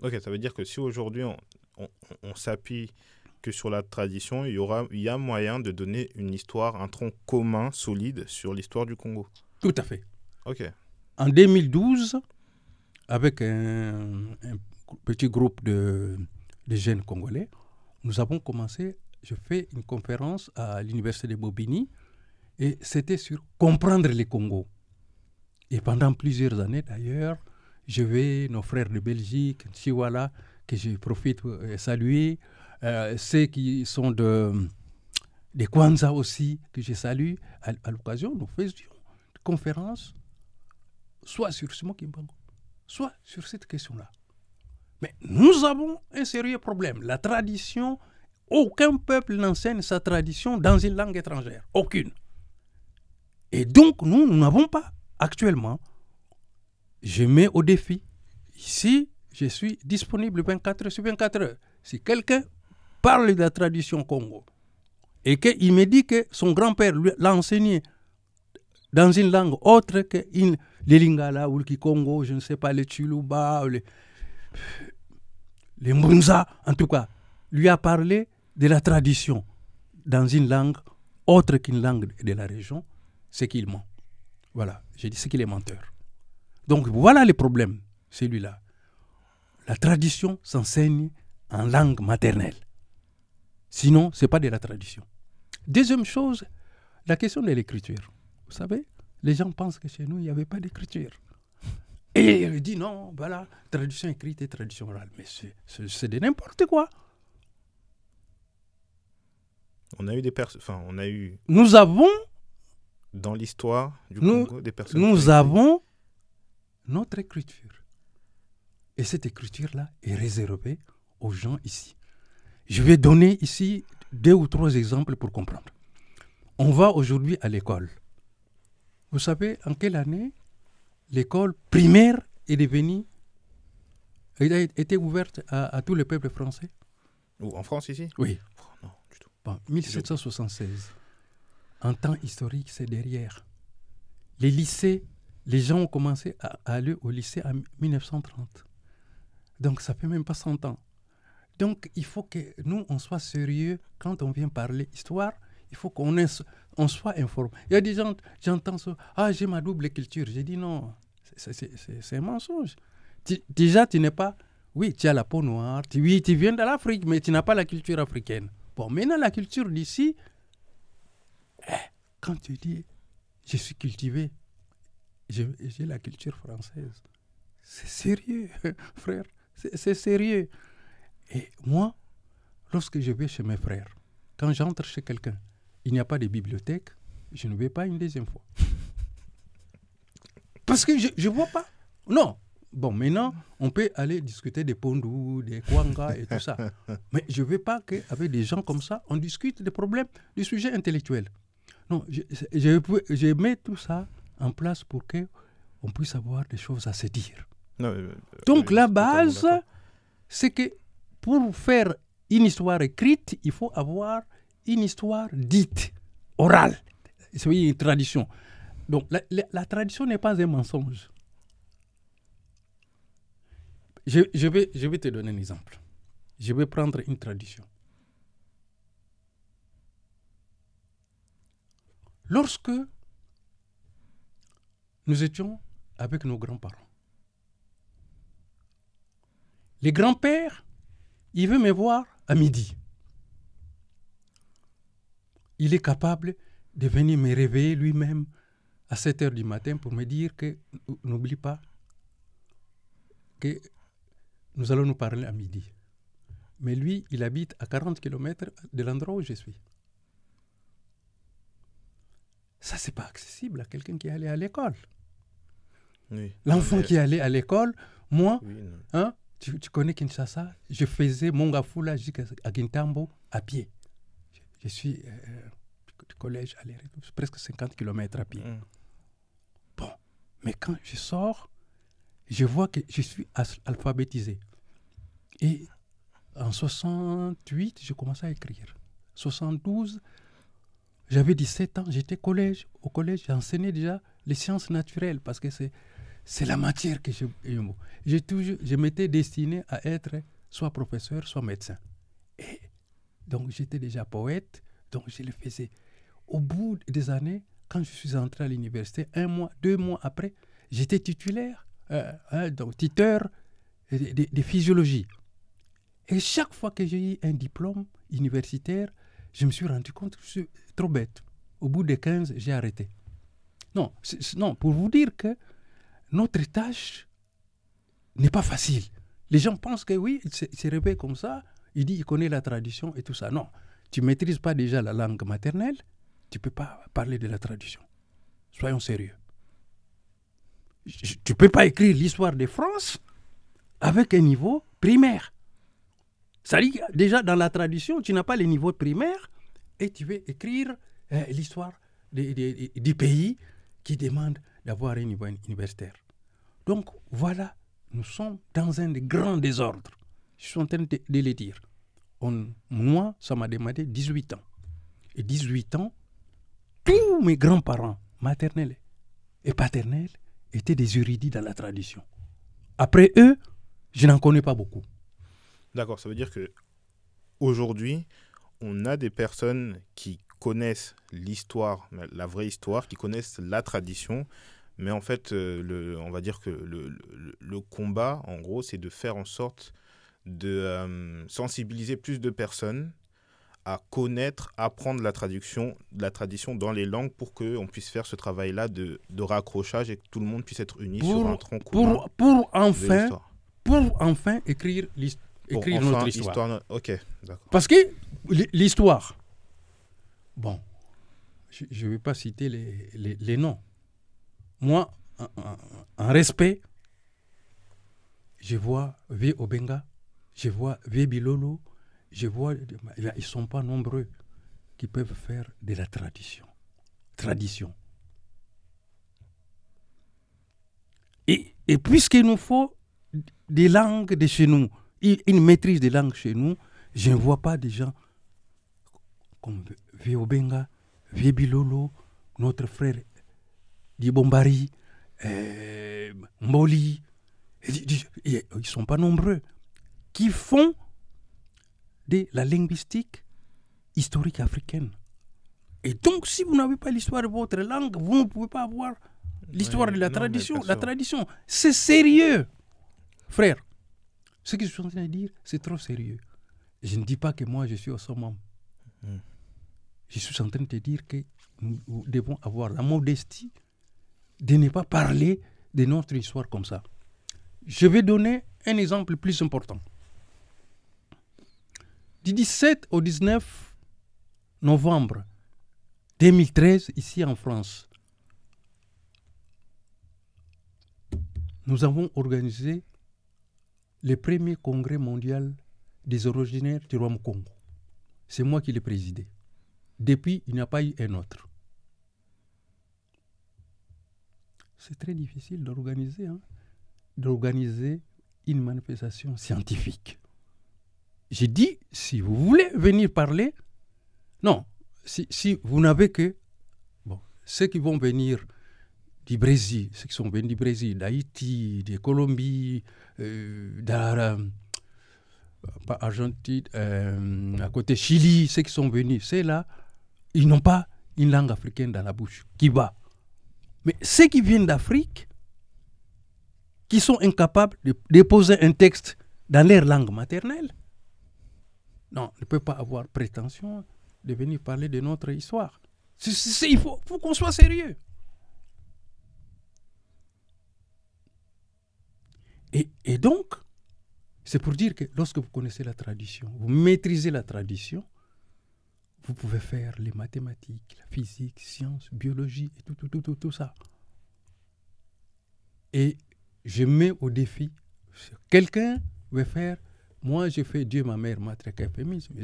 [SPEAKER 1] Ok, ça veut dire que si aujourd'hui on s'appuie que sur la tradition, il y a moyen de donner une histoire, un tronc commun, solide sur l'histoire du Congo.
[SPEAKER 2] Tout à fait.
[SPEAKER 1] Ok.
[SPEAKER 2] En 2012, avec un petit groupe de jeunes Congolais, nous avons commencé, je fais une conférence à l'université de Bobigny, et c'était sur comprendre les Congo. Et pendant plusieurs années d'ailleurs, je vais, nos frères de Belgique, Chiwala, que je profite pour saluer, ceux qui sont des Kwanza aussi, que je salue, à l'occasion, nous faisions des conférences, soit sur Simon Kimbangu, soit sur cette question-là. Mais nous avons un sérieux problème. La tradition, aucun peuple n'enseigne sa tradition dans une langue étrangère. Aucune. Et donc, nous n'avons pas actuellement. Je mets au défi. Ici, je suis disponible 24 heures sur 24 heures. Si quelqu'un parle de la tradition Congo et qu'il me dit que son grand-père l'a enseigné dans une langue autre que les Lingala ou le Kikongo, je ne sais pas, les Chuluba, les Mbunza, en tout cas, lui a parlé de la tradition dans une langue autre qu'une langue de la région, c'est qu'il ment. Voilà, j'ai dit c'est qu'il est menteur. Donc voilà le problème, celui-là. La tradition s'enseigne en langue maternelle. Sinon, ce n'est pas de la tradition. Deuxième chose, la question de l'écriture. Vous savez, les gens pensent que chez nous, il n'y avait pas d'écriture. Et il dit non, voilà, tradition écrite et tradition orale. Mais c'est de n'importe quoi.
[SPEAKER 1] On a eu des personnes, on a eu...
[SPEAKER 2] Nous avons...
[SPEAKER 1] Dans l'histoire du Congo, des personnes...
[SPEAKER 2] Nous avons notre écriture. Et cette écriture-là est réservée aux gens ici. Je vais donner ici 2 ou 3 exemples pour comprendre. On va aujourd'hui à l'école. Vous savez en quelle année l'école primaire est devenue, a été ouverte à tous les peuples français?
[SPEAKER 1] En France ici?
[SPEAKER 2] Oui.
[SPEAKER 1] Oh, non, du tout.
[SPEAKER 2] Bon, 1776. En temps historique, c'est derrière. Les lycées, les gens ont commencé à aller au lycée en 1930. Donc, ça fait même pas 100 ans. Donc, il faut que nous, on soit sérieux quand on vient parler histoire. Il faut qu'on soit informé. Il y a des gens, j'entends ça, ah, j'ai ma double culture. J'ai dit non, c'est un mensonge. Déjà, tu n'es pas, oui, tu as la peau noire, oui, tu viens de l'Afrique, mais tu n'as pas la culture africaine. Bon, maintenant, la culture d'ici, quand tu dis, je suis cultivé, j'ai la culture française. C'est sérieux, frère, c'est sérieux. Et moi, lorsque je vais chez mes frères, quand j'entre chez quelqu'un, il n'y a pas de bibliothèque, je ne vais pas une deuxième fois. Parce que je ne vois pas. Non. Bon, maintenant, on peut aller discuter des Pondou, des Kwanga et tout ça. Mais je ne veux pas qu'avec des gens comme ça, on discute des problèmes, des sujets intellectuels. Non, je mets tout ça en place pour qu'on puisse avoir des choses à se dire.
[SPEAKER 1] Non,
[SPEAKER 2] Donc, la base, c'est que pour faire une histoire écrite, il faut avoir une histoire dite, orale. C'est une tradition. Donc, la tradition n'est pas un mensonge. Je vais te donner un exemple. Je vais prendre une tradition. Lorsque nous étions avec nos grands-parents, les grands-pères, ils veulent me voir à midi. Il est capable de venir me réveiller lui-même à 7 heures du matin pour me dire que n'oublie pas que nous allons nous parler à midi. Mais lui, il habite à 40 km de l'endroit où je suis. Ça, c'est pas accessible à quelqu'un qui est allé à l'école.
[SPEAKER 1] Oui.
[SPEAKER 2] L'enfant qui est allé à l'école, moi,
[SPEAKER 1] Oui,
[SPEAKER 2] tu connais Kinshasa, je faisais Mongafula jusqu'à Kintambo à pied. Je suis du collège à l'air, presque 50 km à pied. Bon, mais quand je sors, je vois que je suis alphabétisé. Et en 68, je commençais à écrire. 72, j'avais 17 ans, j'étais au collège, j'enseignais déjà les sciences naturelles parce que c'est la matière que je m'étais destiné à être soit professeur, soit médecin. Et donc j'étais déjà poète, donc je le faisais. Au bout des années, quand je suis entré à l'université, 1 mois, 2 mois après, j'étais titulaire, donc tuteur de physiologie. Et chaque fois que j'ai eu un diplôme universitaire, je me suis rendu compte que je suis trop bête. Au bout de 15, j'ai arrêté. Non, pour vous dire que notre tâche n'est pas facile. Les gens pensent que oui, il se réveille comme ça, il connaît la tradition et tout ça. Non, tu ne maîtrises pas déjà la langue maternelle, tu ne peux pas parler de la tradition. Soyons sérieux. Tu ne peux pas écrire l'histoire de France avec un niveau primaire. Ça dit déjà dans la tradition, tu n'as pas le niveau primaire et tu veux écrire l'histoire du pays qui demande d'avoir un niveau universitaire. Donc voilà, nous sommes dans un grand désordre. Je suis en train de le dire. Moi, ça m'a demandé 18 ans. Et 18 ans, tous mes grands-parents, maternels et paternels, étaient des érudits dans la tradition. Après eux, je n'en connais pas beaucoup.
[SPEAKER 1] D'accord, ça veut dire que aujourd'hui, on a des personnes qui connaissent l'histoire, la vraie histoire, qui connaissent la tradition, mais en fait, on va dire que le combat, en gros, c'est de faire en sorte de sensibiliser plus de personnes à connaître, apprendre la tradition dans les langues pour qu'on puisse faire ce travail-là de raccrochage et que tout le monde puisse être uni sur un tronc commun.
[SPEAKER 2] Pour enfin écrire notre histoire.
[SPEAKER 1] Ok, d'accord.
[SPEAKER 2] Parce que l'histoire, bon, je ne vais pas citer les noms. Moi, en respect, je vois V. Obenga, je vois V. Bilolo, je vois, ils ne sont pas nombreux qui peuvent faire de la tradition. Et puisqu'il nous faut des langues de chez nous, une maîtrise des langues chez nous, je ne vois pas des gens comme V. Obenga, V. Bilolo, notre frère Dibombari, Mboli, ils ne sont pas nombreux, qui font de la linguistique historique africaine. Et donc, si vous n'avez pas l'histoire de votre langue, vous ne pouvez pas avoir l'histoire de la tradition. La tradition, c'est sérieux. Frère, ce que je suis en train de dire, c'est trop sérieux. Je ne dis pas que moi, je suis au summum. Je suis en train de te dire que nous devons avoir la modestie de ne pas parler de notre histoire comme ça. Je vais donner un exemple plus important. Du 17 au 19 novembre 2013, ici en France, nous avons organisé le premier congrès mondial des originaires du Royaume Congo. C'est moi qui l'ai présidé. Depuis, il n'y a pas eu un autre. C'est très difficile d'organiser une manifestation scientifique. J'ai dit, si vous voulez venir parler, non, si vous n'avez que, bon, ceux qui vont venir du Brésil, ceux qui sont venus du Brésil, d'Haïti, de Colombie, pas Argentine, à côté Chili, ceux qui sont venus, c'est là, ils n'ont pas une langue africaine dans la bouche, qui va. Mais ceux qui viennent d'Afrique, qui sont incapables de déposer un texte dans leur langue maternelle, non, ne peuvent pas avoir prétention de venir parler de notre histoire. Il faut qu'on soit sérieux. Et donc, c'est pour dire que lorsque vous connaissez la tradition, vous maîtrisez la tradition, vous pouvez faire les mathématiques, la physique, sciences, biologie, et tout ça. Et je mets au défi, quelqu'un veut faire, moi je fais Dieu, ma mère, ma féminisme,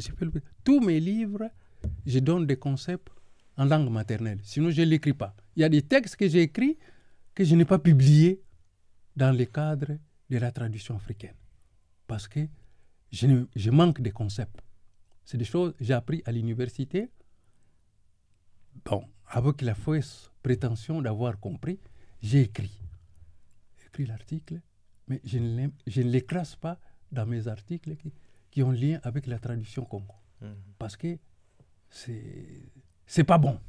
[SPEAKER 2] tous mes livres, je donne des concepts en langue maternelle, sinon je ne l'écris pas. Il y a des textes que j'ai écrits que je n'ai pas publiés dans le cadre de la tradition africaine. Parce que je manque de concepts. C'est des choses que j'ai appris à l'université. Bon, avec la fausse prétention d'avoir compris, j'ai écrit l'article, mais je ne l'écrase pas dans mes articles qui ont lien avec la tradition Congo. Parce que c'est pas bon.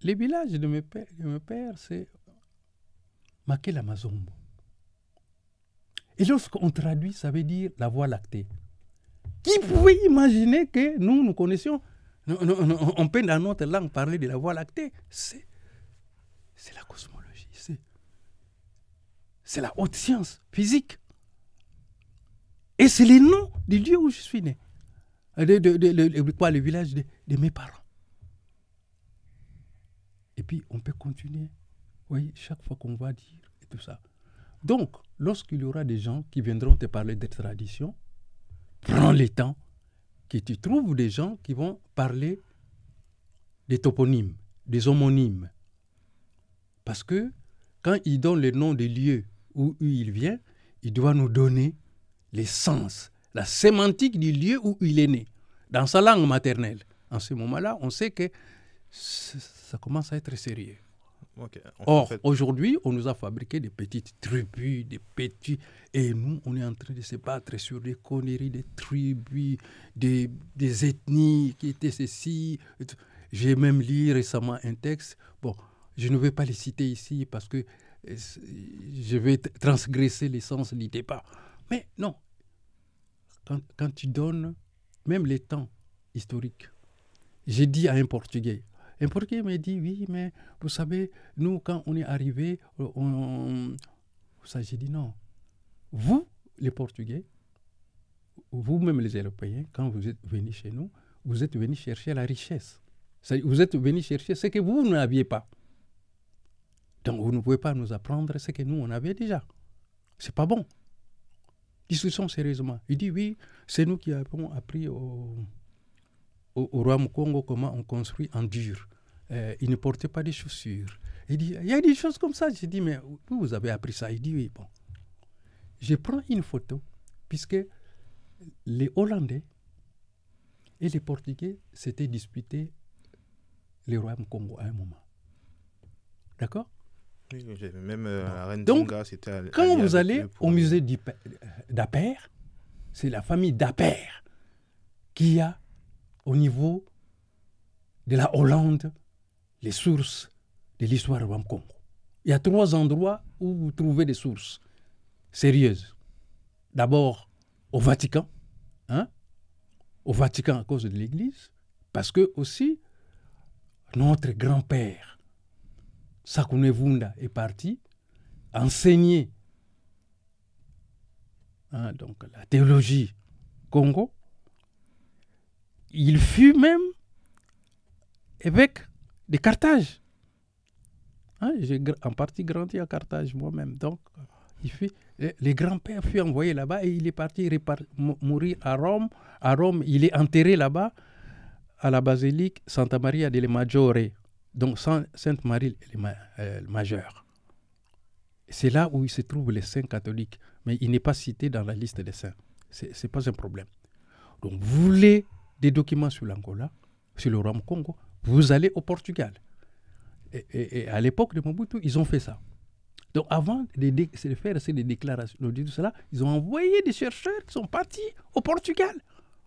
[SPEAKER 2] Les villages de mes pères, c'est Makela Mazombo. Et lorsqu'on traduit, ça veut dire la voie lactée. Qui pouvait imaginer que nous connaissions, on peut dans notre langue parler de la voie lactée? C'est la cosmologie, c'est la haute science physique. Et c'est le nom du lieu où je suis né. Le village de mes parents. Et puis, on peut continuer. Vous voyez, chaque fois qu'on va dire et tout ça. Donc, lorsqu'il y aura des gens qui viendront te parler de tradition, prends le temps que tu trouves des gens qui vont parler des toponymes, des homonymes. Parce que quand il donne le nom des lieux où il vient, il doit nous donner les sens, la sémantique du lieu où il est né, dans sa langue maternelle. En ce moment-là, on sait que ça commence à être sérieux. Okay. Or, aujourd'hui, on nous a fabriqué des petites tribus, et nous, on est en train de se battre sur des conneries, des tribus, des ethnies qui étaient ceci. J'ai même lu récemment un texte. Bon, je ne vais pas les citer ici parce que je vais transgresser l'essence du débat. Mais non, quand tu donnes même les temps historiques, j'ai dit à un Portugais m'a dit, oui, mais vous savez, nous, quand on est arrivé, ça, j'ai dit non. Vous, les Portugais, vous-même les Européens, quand vous êtes venus chez nous, vous êtes venus chercher la richesse. Vous êtes venus chercher ce que vous n'aviez pas. Donc, vous ne pouvez pas nous apprendre ce que nous, on avait déjà. C'est pas bon. Discussion sérieusement. Il dit, oui, c'est nous qui avons appris au Royaume Congo comment on construit en dur. Il ne portait pas des chaussures. Il dit, il y a des choses comme ça. J'ai dit, mais où vous avez appris ça? Il dit, oui, bon. Je prends une photo, puisque les Hollandais et les Portugais s'étaient disputés le Royaume Congo à un moment. D'accord?
[SPEAKER 1] Oui, même à
[SPEAKER 2] Rentonga, c'était... Donc, quand vous allez au musée d'Aper, c'est la famille d'Aper qui a au niveau de la Hollande, les sources de l'histoire du Congo. Il y a 3 endroits où vous trouvez des sources sérieuses. D'abord, au Vatican, au Vatican à cause de l'Église, parce que aussi, notre grand-père, Sakune Vunda, est parti enseigner hein, donc la théologie Congo, il fut même évêque de Carthage. Hein, j'ai en partie grandi à Carthage moi-même. Donc, les grands-pères furent envoyés là-bas et il est parti mourir à Rome. À Rome, il est enterré là-bas, à la basilique Santa Maria delle Maggiore, donc Sainte Marie Majeure. C'est là où il se trouve les saints catholiques, mais il n'est pas cité dans la liste des saints. Ce n'est pas un problème. Donc, vous voulez des documents sur l'Angola, sur le Rwanda Congo, vous allez au Portugal. Et à l'époque de Mobutu, ils ont fait ça. Donc, avant de faire ces déclarations, de tout cela, ils ont envoyé des chercheurs qui sont partis au Portugal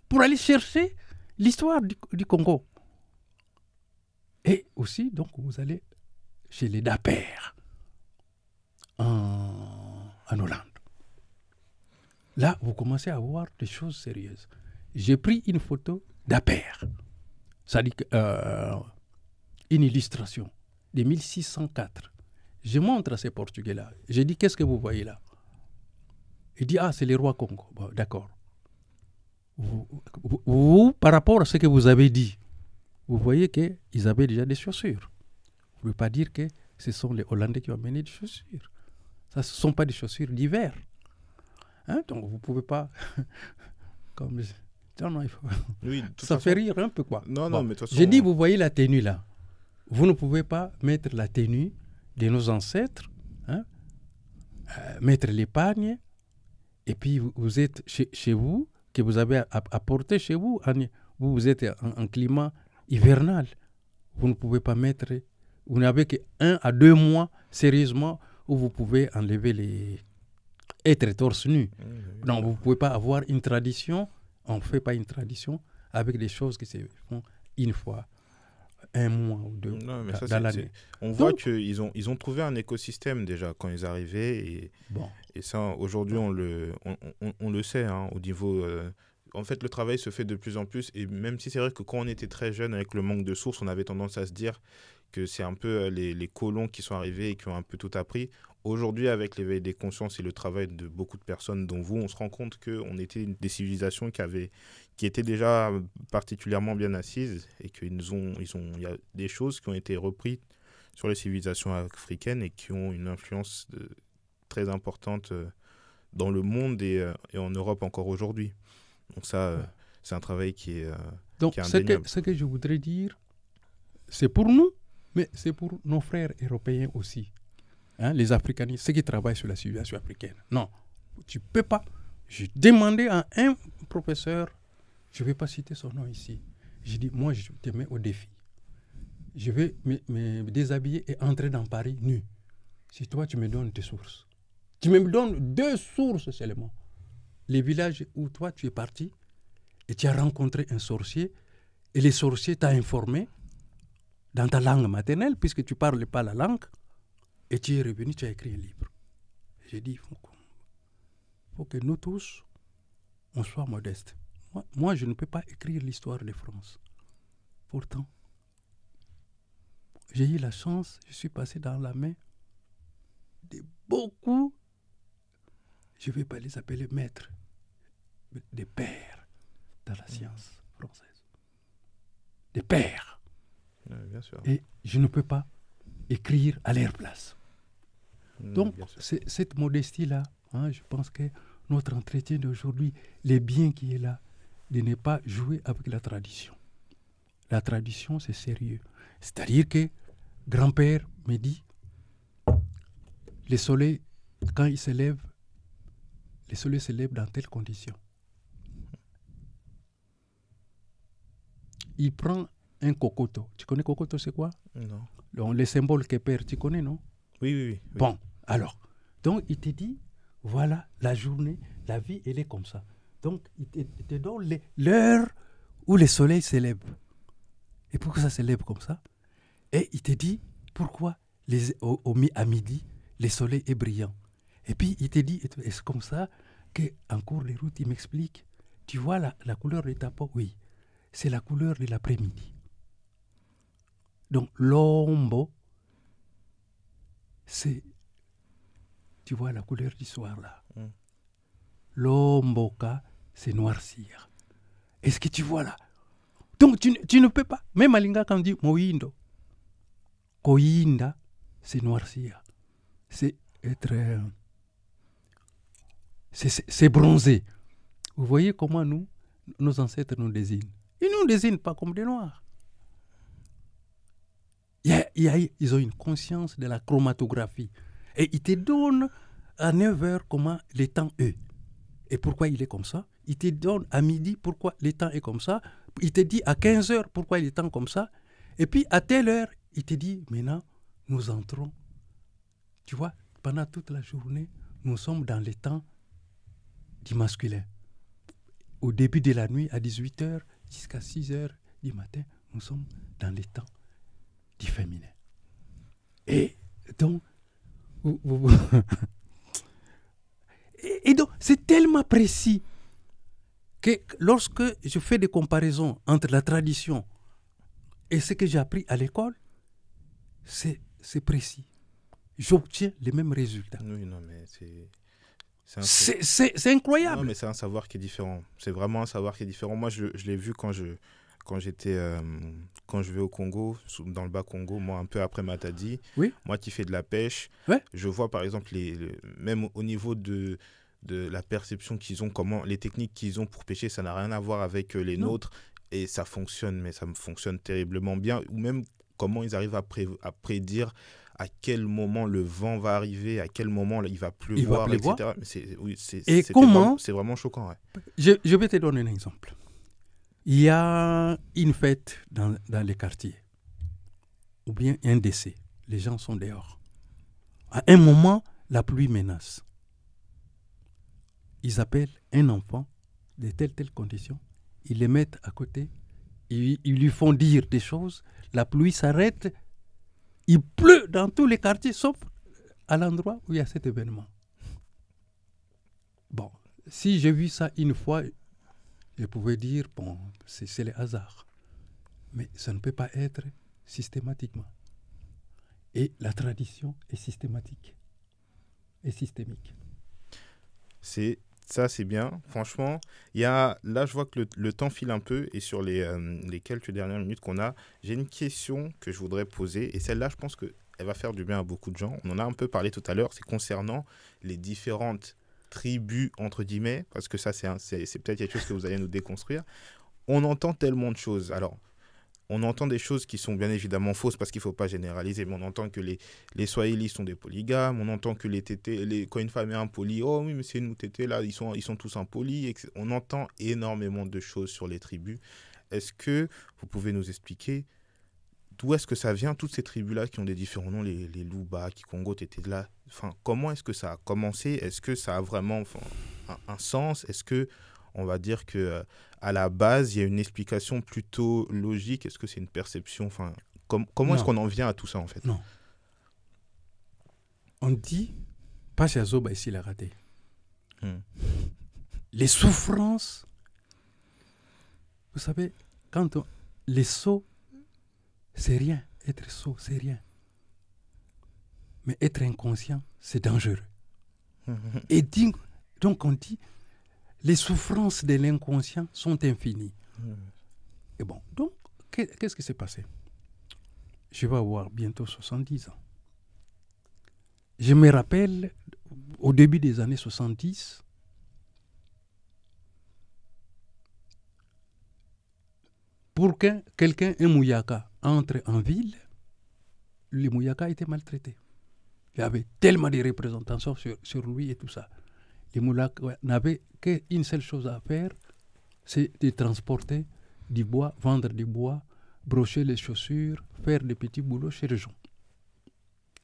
[SPEAKER 2] pour aller chercher l'histoire du Congo. Et aussi, donc, vous allez chez les Dapper en Hollande. Là, vous commencez à voir des choses sérieuses. J'ai pris une photo d'Apper, c'est-à-dire une illustration de 1604. Je montre à ces Portugais-là. J'ai dit, qu'est-ce que vous voyez là? Il dit, c'est les rois Congo. Bon, d'accord. Vous, par rapport à ce que vous avez dit, vous voyez qu'ils avaient déjà des chaussures. Vous ne pouvez pas dire que ce sont les Hollandais qui ont amené des chaussures. Ça, ce ne sont pas des chaussures d'hiver. Hein? Donc, vous ne pouvez pas... comme... Non, il faut...
[SPEAKER 1] Oui,
[SPEAKER 2] ça fait rire un peu, quoi.
[SPEAKER 1] Non, mais de toute façon...
[SPEAKER 2] J'ai dit, vous voyez la tenue là. Vous ne pouvez pas mettre la tenue de nos ancêtres, hein, mettre l'épargne, et puis vous êtes chez vous, que vous avez apporté chez vous, vous êtes en climat hivernal. Vous ne pouvez pas mettre, vous n'avez que 1 à 2 mois, sérieusement, où vous pouvez enlever être torse nu. Donc vous ne pouvez pas avoir une tradition, on ne fait pas une tradition avec des choses qui se font une fois. 1 mois ou 2 dans l'année.
[SPEAKER 1] On voit qu'ils ont trouvé un écosystème déjà quand ils arrivaient et ça aujourd'hui on le sait hein, au niveau en fait le travail se fait de plus en plus et même si c'est vrai que quand on était très jeune avec le manque de sources on avait tendance à se dire que c'est un peu les colons qui sont arrivés et qui ont un peu tout appris. Aujourd'hui, avec l'éveil des consciences et le travail de beaucoup de personnes, dont vous, on se rend compte qu'on était des civilisations qui étaient déjà particulièrement bien assises et qu'il y a des choses qui ont été reprises sur les civilisations africaines et qui ont une influence très importante dans le monde et en Europe encore aujourd'hui. Donc ça, c'est un travail qui est
[SPEAKER 2] donc,
[SPEAKER 1] qui est indéniable.
[SPEAKER 2] Ce que je voudrais dire, c'est pour nous, mais c'est pour nos frères européens aussi. Hein, les africanistes, ceux qui travaillent sur la civilisation africaine. Non, tu ne peux pas. J'ai demandé à un professeur, je ne vais pas citer son nom ici, j'ai dit, moi je te mets au défi. Je vais me déshabiller et entrer dans Paris nu. Si toi tu me donnes tes sources. Tu me donnes 2 sources seulement. Les villages où toi tu es parti et tu as rencontré un sorcier et le sorcier t'a informé dans ta langue maternelle puisque tu ne parles pas la langue. Et tu es revenu, tu as écrit un livre. J'ai dit, il faut que nous tous, on soit modestes. Moi, je ne peux pas écrire l'histoire de France. Pourtant, j'ai eu la chance, je suis passé dans la main de beaucoup, je ne vais pas les appeler maîtres, mais des pères dans la science française. Des pères.
[SPEAKER 1] Oui, bien sûr.
[SPEAKER 2] Et je ne peux pas écrire à leur place. Donc, cette modestie-là, hein, je pense que notre entretien d'aujourd'hui, le bien qui est là, de ne pas jouer avec la tradition. La tradition, c'est sérieux. C'est-à-dire que grand-père me dit, le soleil, quand il se lève, le soleil se lève dans telles conditions. Il prend un cocoto. Tu connais cocoto, c'est quoi?
[SPEAKER 1] Non.
[SPEAKER 2] Donc, le symbole que perd, tu connais, non?
[SPEAKER 1] Oui.
[SPEAKER 2] Bon, alors, donc il te dit, voilà, la journée, la vie, elle est comme ça. Donc, il te donne l'heure où le soleil se lève. Et pourquoi ça se lève comme ça? Et il te dit, pourquoi à midi, le soleil est brillant. Et puis, il te dit, est-ce comme ça qu'en cours de route, il m'explique, tu vois la couleur de ta peau? Oui, c'est la couleur de l'après-midi. Donc, l'ombre, c'est, tu vois la couleur du soir là. Lomboka, c'est noircir. Est-ce que tu vois là? Donc tu ne peux pas. Même à Linga, quand on dit Moindo, Koinda, c'est noircir. C'est être. C'est bronzer. Vous voyez comment nos ancêtres nous désignent. Ils ne nous désignent pas comme des noirs. Ils ont une conscience de la chromatographie. Et ils te donnent à 9h comment le temps est. Et pourquoi il est comme ça. Il te donne à midi pourquoi le temps est comme ça. Il te dit à 15h pourquoi il est temps comme ça. Et puis à telle heure, il te dit maintenant, nous entrons. Tu vois, pendant toute la journée, nous sommes dans le temps du masculin. Au début de la nuit, à 18h jusqu'à 6h du matin, nous sommes dans le temps du féminin. Et donc, et donc, c'est tellement précis que lorsque je fais des comparaisons entre la tradition et ce que j'ai appris à l'école, c'est précis. J'obtiens les mêmes résultats.
[SPEAKER 1] Oui, non, mais
[SPEAKER 2] c'est incroyable.
[SPEAKER 1] Non, mais c'est un savoir qui est différent. C'est vraiment un savoir qui est différent. Moi, je l'ai vu quand je vais au Congo, dans le bas Congo, moi, un peu après Matadi,
[SPEAKER 2] oui.
[SPEAKER 1] Moi qui fais de la pêche,
[SPEAKER 2] ouais.
[SPEAKER 1] Je vois par exemple, même au niveau de la perception qu'ils ont, les techniques qu'ils ont pour pêcher, ça n'a rien à voir avec les nôtres. Et ça fonctionne, mais ça me fonctionne terriblement bien. Ou même comment ils arrivent à prédire à quel moment le vent va arriver, à quel moment il va pleuvoir, etc. Mais c'est vraiment choquant. Ouais.
[SPEAKER 2] Je vais te donner un exemple. Il y a une fête dans les quartiers, ou bien un décès. Les gens sont dehors. À un moment, la pluie menace. Ils appellent un enfant de telles conditions. Ils les mettent à côté. Ils lui font dire des choses. La pluie s'arrête. Il pleut dans tous les quartiers, sauf à l'endroit où il y a cet événement. Bon, si j'ai vu ça une fois, je pouvais dire, bon, c'est le hasard. Mais ça ne peut pas être systématiquement. Et la tradition est systématique et systémique.
[SPEAKER 1] Ça, c'est bien. Franchement, là, je vois que le temps file un peu. Et sur les quelques dernières minutes qu'on a, j'ai une question que je voudrais poser. Et celle-là, je pense qu'elle va faire du bien à beaucoup de gens. On en a un peu parlé tout à l'heure. C'est concernant les différentes tribus, entre guillemets. Parce que ça, c'est peut-être quelque chose que vous allez nous déconstruire. On entend tellement de choses. Alors, on entend des choses qui sont bien évidemment fausses parce qu'il ne faut pas généraliser, mais on entend que les Swahilis sont des polygames, on entend que les tétés, quand une femme est impolie, oh oui, mais c'est nous tétés, là, ils sont tous impolis. Etc. On entend énormément de choses sur les tribus. Est-ce que vous pouvez nous expliquer d'où est-ce que ça vient, toutes ces tribus-là qui ont des différents noms, les Luba, Kikongo, tétés, là, comment est-ce que ça a commencé? Est-ce que ça a vraiment un sens? Est-ce que on va dire que à la base, il y a une explication plutôt logique. Est-ce que c'est une perception? Comment est-ce qu'on en vient à tout ça, en fait?
[SPEAKER 2] Non. On dit, pas chez Azoba ici, il a raté. Les souffrances, vous savez, les sots, c'est rien. Être sot, c'est rien. Mais être inconscient, c'est dangereux. Et donc on dit, les souffrances de l'inconscient sont infinies. Et bon, donc, qu'est-ce qui s'est passé? Je vais avoir bientôt 70 ans. Je me rappelle, au début des années 70, pour que quelqu'un, un Mouyaka, entre en ville, les Mouyaka étaient maltraités. Il y avait tellement de représentations sur lui et tout ça. Les Mouyaka n'avaient qu'une seule chose à faire, c'est de transporter du bois, vendre du bois, brocher les chaussures, faire des petits boulots chez les gens.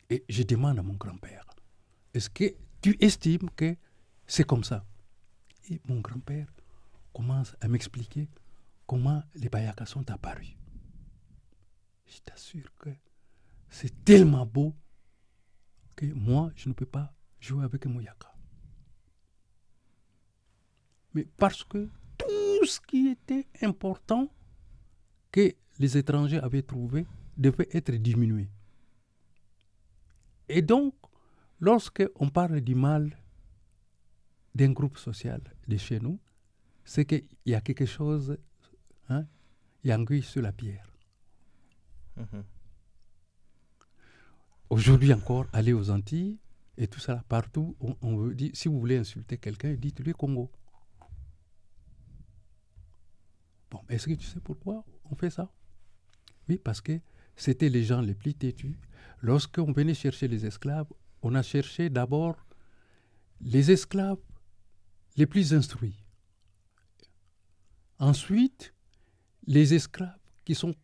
[SPEAKER 2] Et je demande à mon grand-père, est-ce que tu estimes que c'est comme ça? Et mon grand-père commence à m'expliquer comment les Bayakas sont apparus. Je t'assure que c'est tellement beau que moi, je ne peux pas jouer avec un Mouyaka. Mais parce que tout ce qui était important que les étrangers avaient trouvé devait être diminué. Et donc, lorsqu'on parle du mal d'un groupe social de chez nous, c'est qu'il y a quelque chose, il y a anguille sur la pierre. Aujourd'hui encore, aller aux Antilles et tout ça, partout, on veut dire, si vous voulez insulter quelqu'un, dites-lui Congo. Bon, est-ce que tu sais pourquoi on fait ça? Oui, parce que c'était les gens les plus têtus. Lorsqu'on venait chercher les esclaves, on a cherché d'abord les esclaves les plus instruits. Ensuite, les esclaves qui sont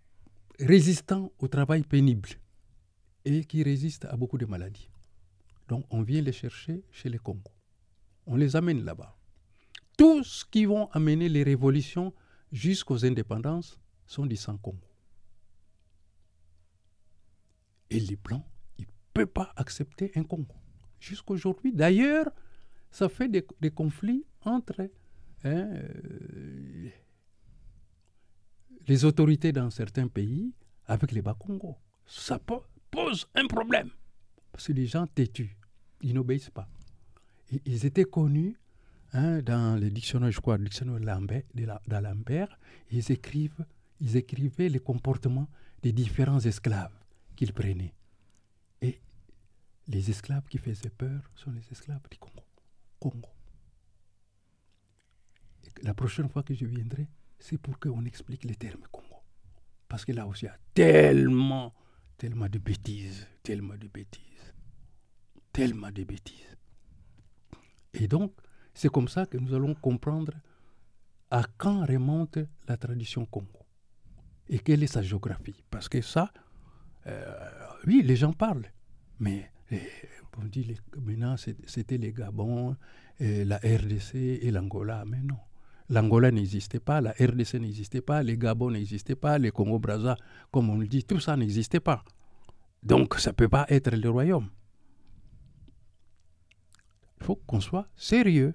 [SPEAKER 2] résistants au travail pénible et qui résistent à beaucoup de maladies. Donc, on vient les chercher chez les Congos. On les amène là-bas. Tous qui vont amener les révolutions jusqu'aux indépendances sont du sang Congo. Et les Blancs, ils ne peuvent pas accepter un Congo. Jusqu'aujourd'hui, d'ailleurs, ça fait des conflits entre les autorités dans certains pays avec les Bas-Congo. Ça pose un problème. Parce que les gens têtus, ils n'obéissent pas. Et ils étaient connus dans les dictionnaires, je crois, le dictionnaire d'Alembert, ils écrivaient les comportements des différents esclaves qu'ils prenaient. Et les esclaves qui faisaient peur sont les esclaves du Congo. Et la prochaine fois que je viendrai, c'est pour qu'on explique les termes Congo. Parce que là aussi, il y a tellement de bêtises. Et donc, c'est comme ça que nous allons comprendre à quand remonte la tradition Congo et quelle est sa géographie. Parce que ça, oui, les gens parlent, mais on dit maintenant c'était les Gabon, la RDC et l'Angola, mais non. L'Angola n'existait pas, la RDC n'existait pas, les Gabon n'existaient pas, les Congo-Brazza, comme on le dit, tout ça n'existait pas. Donc, ça ne peut pas être le royaume. Il faut qu'on soit sérieux.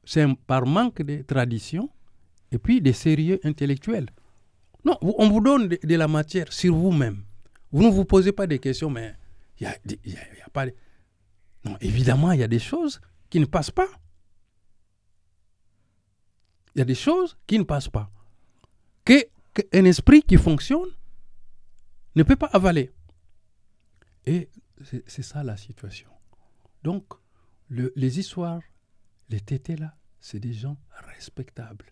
[SPEAKER 2] C'est par manque de tradition et puis de sérieux intellectuel. Non, on vous donne de la matière sur vous-même. Vous ne vous posez pas des questions, mais il n'y a pas de... Non, évidemment, il y a des choses qui ne passent pas. Il y a des choses qui ne passent pas. Qu'un esprit qui fonctionne ne peut pas avaler. Et c'est ça la situation. Donc, les histoires, les tétés là, c'est des gens respectables.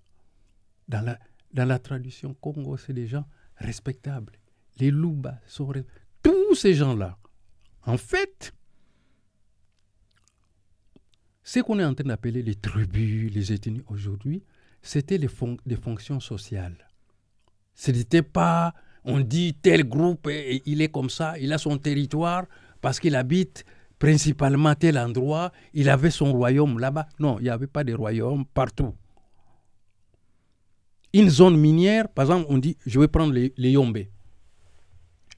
[SPEAKER 2] Dans la tradition Congo, c'est des gens respectables. Les Luba sont tous ces gens-là. En fait, ce qu'on est en train d'appeler les tribus, les ethnies aujourd'hui, c'était des fonctions sociales. Ce n'était pas, on dit tel groupe, il est comme ça, il a son territoire parce qu'il habite principalement à tel endroit, il avait son royaume là-bas. Non, il n'y avait pas de royaume partout. Une zone minière, par exemple, on dit, je vais prendre les Yombé.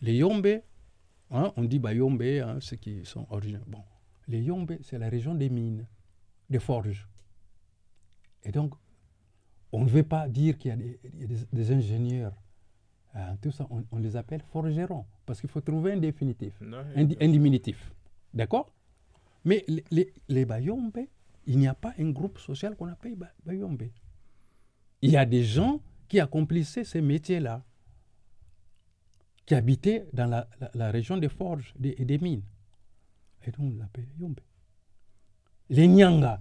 [SPEAKER 2] Les Yombé, on dit Yombé, ceux qui sont originaires. Bon, les Yombé, c'est la région des mines, des forges. Et donc, on ne veut pas dire qu'il y a des ingénieurs. Tout ça, on les appelle forgerons, parce qu'il faut trouver un définitif, un diminutif. D'accord? Mais les Bayombe, il n'y a pas un groupe social qu'on appelle Bayombe. Il y a des gens qui accomplissaient ces métiers-là, qui habitaient dans la région des forges et des mines. Et donc on l'appelle Yombe. Les Nyanga,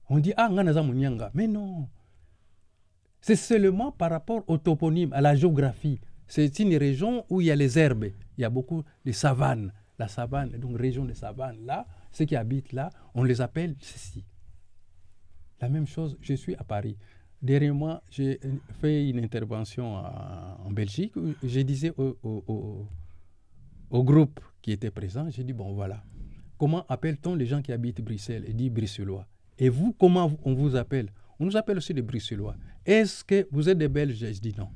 [SPEAKER 2] on dit, Nganazamu Nyanga. Mais non. C'est seulement par rapport au toponyme, à la géographie. C'est une région où il y a les herbes. Il y a beaucoup de savanes. La savane, donc région de savane, là, ceux qui habitent là, on les appelle ceci. La même chose, je suis à Paris. Derrière moi, j'ai fait une intervention en Belgique où je disais au groupe qui était présent, j'ai dit, bon voilà, comment appelle-t-on les gens qui habitent Bruxelles? Il dit Bruxellois. Et vous, comment on vous appelle? On nous appelle aussi des Bruxellois. Est-ce que vous êtes des Belges? Je dis non.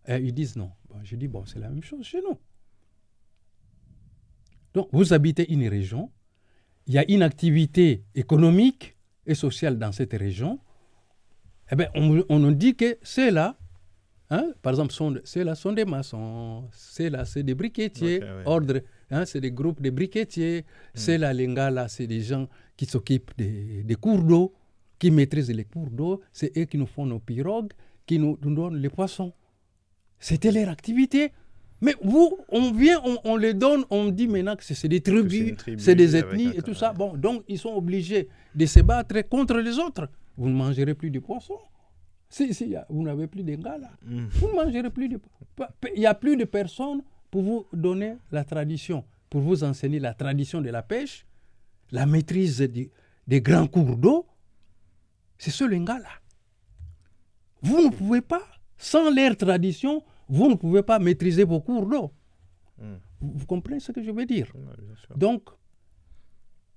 [SPEAKER 2] Et ils disent non. Bon, je dis, bon, c'est la même chose chez nous. Donc, vous habitez une région, il y a une activité économique et sociale dans cette région, eh bien, on nous dit que ceux-là, par exemple, ceux-là sont des maçons, ceux-là, c'est des briquetiers, okay, ouais. Ordre, c'est des groupes de briquetiers, ceux-là, les gars, là, c'est des gens qui s'occupent des cours d'eau, qui maîtrisent les cours d'eau, c'est eux qui nous font nos pirogues, qui nous donnent les poissons. C'était leur activité. Mais vous, on les donne, on dit maintenant que c'est des tribus, c'est des ethnies et tout ça. Bon, donc ils sont obligés de se battre contre les autres. Vous ne mangerez plus de poissons. Si, vous n'avez plus de gars là. Vous ne mangerez plus de poissons. Il n'y a plus de personnes pour vous donner la tradition, pour vous enseigner la tradition de la pêche, la maîtrise des grands cours d'eau. C'est ce gars là. Vous ne pouvez pas, sans leur tradition, vous ne pouvez pas maîtriser vos cours d'eau. Vous comprenez ce que je veux dire? Donc,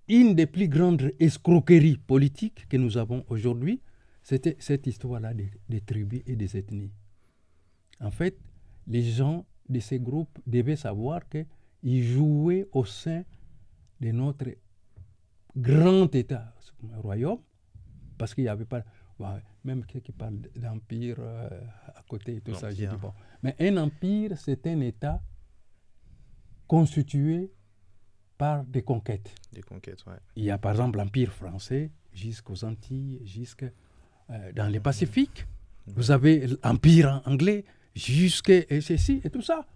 [SPEAKER 2] une des plus grandes escroqueries politiques que nous avons aujourd'hui, c'était cette histoire-là des tribus et des ethnies. En fait, les gens de ces groupes devaient savoir qu'ils jouaient au sein de notre grand État, royaume, parce qu'il n'y avait pas... Même quelqu'un qui parle d'empire à côté et tout ça, j'ai dit bon. Mais un empire, c'est un État constitué par des conquêtes.
[SPEAKER 1] Des conquêtes, ouais.
[SPEAKER 2] Il y a par exemple l'empire français jusqu'aux Antilles, jusqu'à dans les Pacifiques. Vous avez l'empire anglais jusqu'à ceci et tout ça.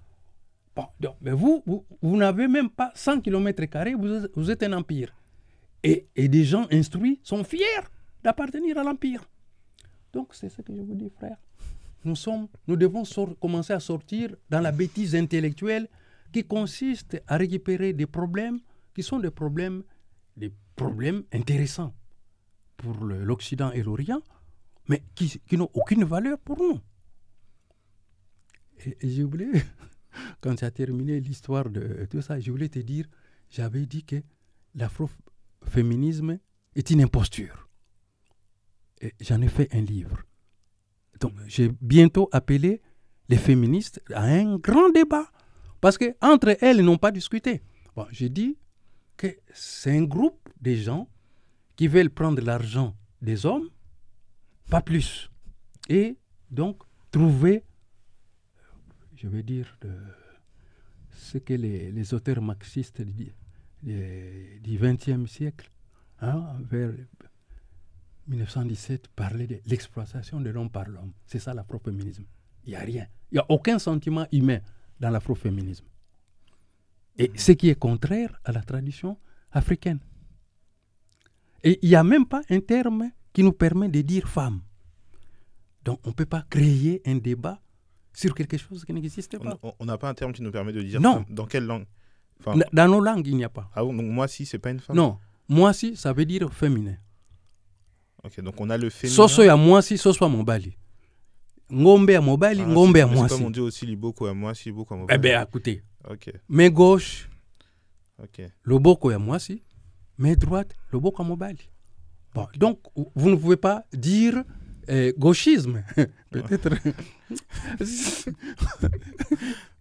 [SPEAKER 2] Bon, donc, mais vous n'avez même pas 100 km², vous êtes un empire. Et des gens instruits sont fiers d'appartenir à l'empire. Donc, c'est ce que je vous dis, frère. Nous devons commencer à sortir dans la bêtise intellectuelle qui consiste à récupérer des problèmes qui sont des problèmes intéressants pour l'Occident et l'Orient, mais qui n'ont aucune valeur pour nous. Et j'ai oublié, quand tu as terminé l'histoire de tout ça, je voulais te dire, j'avais dit que l'afroféminisme est une imposture. Et j'en ai fait un livre. Donc, j'ai bientôt appelé les féministes à un grand débat. Parce qu'entre elles, elles n'ont pas discuté. Bon, j'ai dit que c'est un groupe de gens qui veulent prendre l'argent des hommes, pas plus. Et donc, trouver, je vais dire, ce que les auteurs marxistes du XXe siècle, vers 1917, parlaient de l'exploitation de l'homme par l'homme. C'est ça l'afroféminisme. Il n'y a rien. Il n'y a aucun sentiment humain dans l'afroféminisme. Et ce qui est contraire à la tradition africaine. Et il n'y a même pas un terme qui nous permet de dire femme. Donc on ne peut pas créer un débat sur quelque chose qui n'existe pas.
[SPEAKER 1] On n'a pas un terme qui nous permet de dire
[SPEAKER 2] non.
[SPEAKER 1] Femme. Dans quelle langue?
[SPEAKER 2] Dans nos langues, il n'y a pas.
[SPEAKER 1] Ah bon, donc moi si, c'est pas une femme?
[SPEAKER 2] Non, moi si, ça veut dire féminin.
[SPEAKER 1] Ok, donc on a le féminin.
[SPEAKER 2] Soso ya moi si, soso mobali. Ngombe à mobali, ngombe à moi si.
[SPEAKER 1] C'est comme on dit aussi liboko à moi si, liboko à mobali.
[SPEAKER 2] Eh bien, écoutez.
[SPEAKER 1] Ok.
[SPEAKER 2] Main gauche,
[SPEAKER 1] ok.
[SPEAKER 2] Le boko à moi si. Main droite, le boko à mobali. Bon, okay. Donc, vous ne pouvez pas dire gauchisme. Peut-être.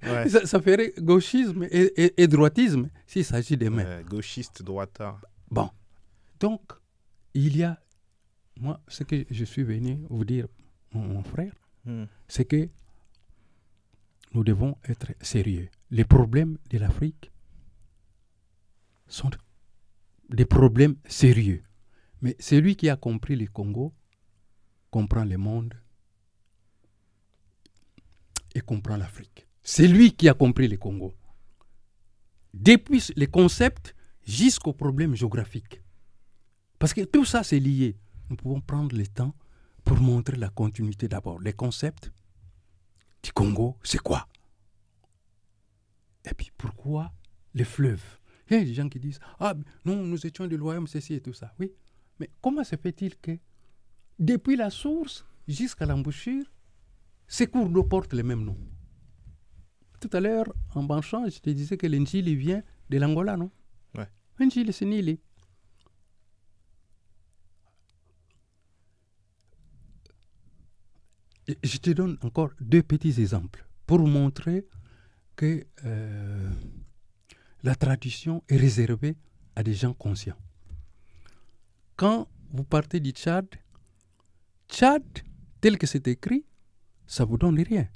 [SPEAKER 1] Ouais.
[SPEAKER 2] Ça ferait gauchisme et droitisme s'il s'agit des mains.
[SPEAKER 1] Gauchiste, droitard.
[SPEAKER 2] Bon. Donc, il y a. Moi, ce que je suis venu vous dire, mon frère, c'est que nous devons être sérieux. Les problèmes de l'Afrique sont des problèmes sérieux. Mais celui qui a compris le Congo comprend le monde et comprend l'Afrique. C'est lui qui a compris le Congo. Depuis les concepts jusqu'aux problèmes géographiques. Parce que tout ça, c'est lié. Nous pouvons prendre le temps pour montrer la continuité d'abord. Les concepts du Congo, c'est quoi? Et puis pourquoi les fleuves? Il y a des gens qui disent, ah non, nous étions du royaume, ceci et tout ça. Oui, mais comment se fait-il que depuis la source jusqu'à l'embouchure, ces cours d'eau portent le même nom? Tout à l'heure, en branchant, je te disais que l'Indjili vient de l'Angola, non?
[SPEAKER 1] Ouais.
[SPEAKER 2] L'Indjili, c'est Nili. Je te donne encore deux petits exemples pour montrer que la tradition est réservée à des gens conscients. Quand vous partez du Tchad, tel que c'est écrit, ça ne vous donne rien.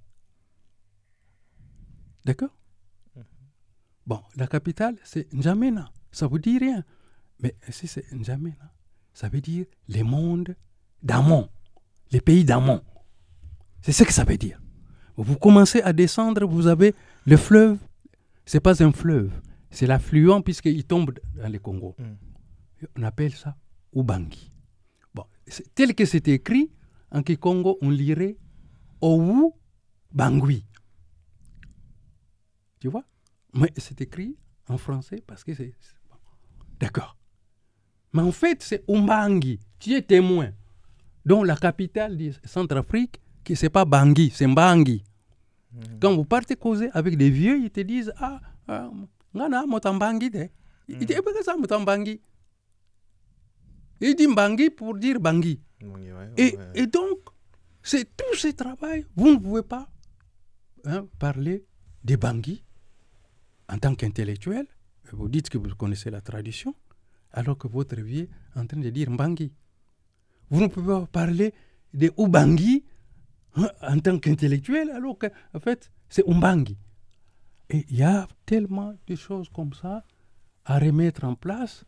[SPEAKER 2] D'accord? Bon, la capitale, c'est N'Djamena. Ça ne vous dit rien. Mais si c'est N'Djamena, ça veut dire les mondes d'amont, les pays d'amont. C'est ce que ça veut dire. Vous commencez à descendre, vous avez le fleuve, ce n'est pas un fleuve, c'est l'affluent puisqu'il tombe dans le Congo. On appelle ça Ubangi. Bon, tel que c'est écrit, en Kikongo, on lirait Owu Bangui. Tu vois? Mais c'est écrit en français parce que c'est... Bon. D'accord. Mais en fait, c'est Umbangi. Tu es témoin. Donc la capitale du Centrafrique, ce n'est pas Bangui, c'est Mbangi. Quand vous partez causer avec des vieux, ils te disent Ngana Motambangi de. Il dit ça Motambangi. Il dit Mbangi pour dire Bangui. Et donc, c'est tout ce travail. Vous ne pouvez pas parler de Bangui en tant qu'intellectuel. Vous dites que vous connaissez la tradition, alors que votre vieux est en train de dire Mbangi. Vous ne pouvez pas parler de Ubangi en tant qu'intellectuel, alors qu'en fait, c'est Umbangi. Et il y a tellement de choses comme ça à remettre en place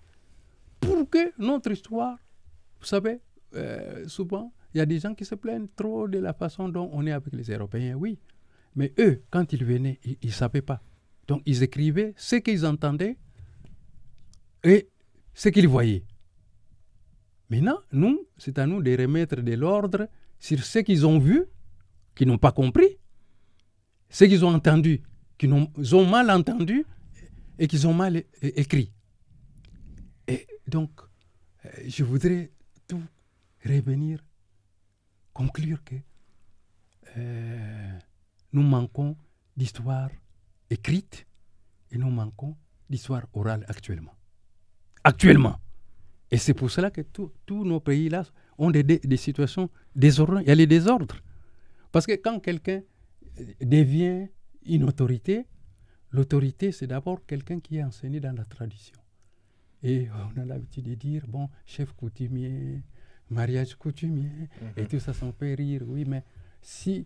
[SPEAKER 2] pour que notre histoire, vous savez, souvent, il y a des gens qui se plaignent trop de la façon dont on est avec les Européens, oui. Mais eux, quand ils venaient, ils ne savaient pas. Donc, ils écrivaient ce qu'ils entendaient et ce qu'ils voyaient. Maintenant, nous, c'est à nous de remettre de l'ordre sur ce qu'ils ont vu, qu'ils n'ont pas compris, ce qu'ils ont entendu, qu'ils ont mal entendu et qu'ils ont mal écrit. Et donc, je voudrais tout revenir, conclure que nous manquons d'histoire écrite et nous manquons d'histoire orale actuellement. Actuellement. Et c'est pour cela que tous nos pays-là ont des situations désordonnées. Il y a les désordres. Parce que quand quelqu'un devient une autorité, l'autorité, c'est d'abord quelqu'un qui est enseigné dans la tradition. Et on a l'habitude de dire, bon, chef coutumier, mariage coutumier, et tout ça, ça me fait rire. Oui, mais si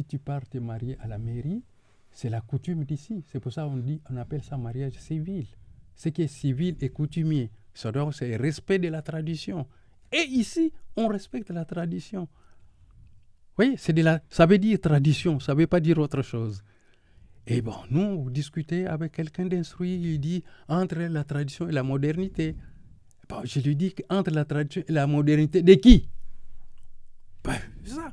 [SPEAKER 2] tu pars te marier à la mairie, c'est la coutume d'ici. C'est pour ça qu'on appelle ça mariage civil. Ce qui est civil et coutumier. C'est le respect de la tradition. Et ici, on respecte la tradition. Oui, ça veut dire tradition, ça ne veut pas dire autre chose. Et bon, nous, vous discutez avec quelqu'un d'instruit, il dit entre la tradition et la modernité. Bon, je lui dis entre la tradition et la modernité, de qui? Ben, c'est ça.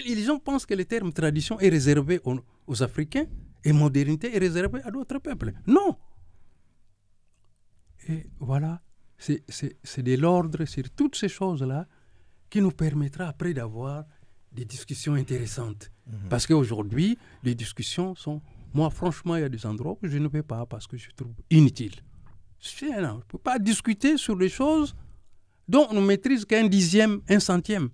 [SPEAKER 2] Les gens pensent que le terme tradition est réservé aux Africains et modernité est réservé à d'autres peuples. Non. Et voilà, c'est de l'ordre sur toutes ces choses-là qui nous permettra après d'avoir des discussions intéressantes. Parce qu'aujourd'hui, les discussions sont... Moi, franchement, il y a des endroits où je ne vais pas parce que je trouve inutile. On ne peut pas discuter sur des choses dont on ne maîtrise qu'un dixième, un centième.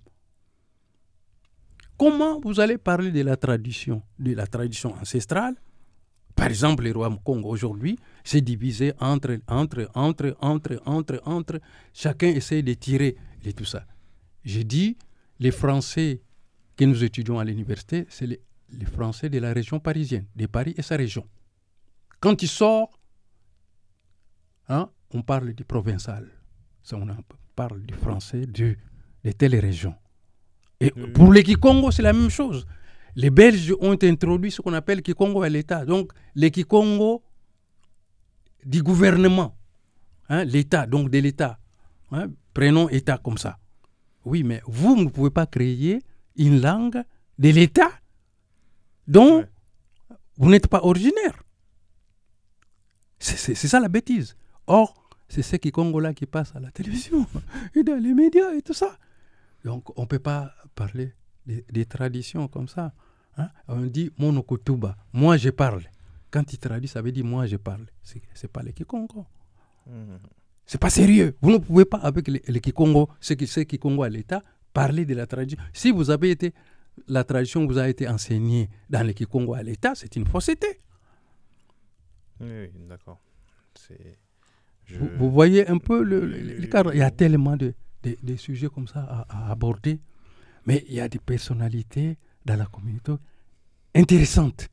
[SPEAKER 2] Comment vous allez parler de la tradition ancestrale? Par exemple, le royaume Congo aujourd'hui, c'est divisé entre. Chacun essaie de tirer et tout ça. J'ai dit, les Français que nous étudions à l'université, c'est les Français de la région parisienne, de Paris et sa région. Quand ils sortent, on parle du provençal. On parle du français de telle région. Et pour les Kikongo, c'est la même chose. Les Belges ont introduit ce qu'on appelle Kikongo à l'État. Donc, les Kikongo du gouvernement, l'État, donc de l'État. Prenons État comme ça. Oui, mais vous ne pouvez pas créer une langue de l'État dont vous n'êtes pas originaire. C'est ça la bêtise. Or, c'est ces Kikongo-là qui passent à la télévision et dans les médias et tout ça. Donc, on ne peut pas parler des traditions comme ça. On dit « monokotuba », moi je parle. Quand il traduit, ça veut dire « moi je parle ». Ce n'est pas les Kikongo. C'est pas sérieux. Vous ne pouvez pas, avec les Kikongo, ceux Kikongo à l'État, parler de la tradition. Si vous avez été, la tradition vous a été enseignée dans les Kikongo à l'État, c'est une fausseté.
[SPEAKER 1] Oui, d'accord.
[SPEAKER 2] Vous voyez un peu le cadre. Il y a tellement de sujets comme ça à aborder, mais il y a des personnalités dans la communauté intéressantes,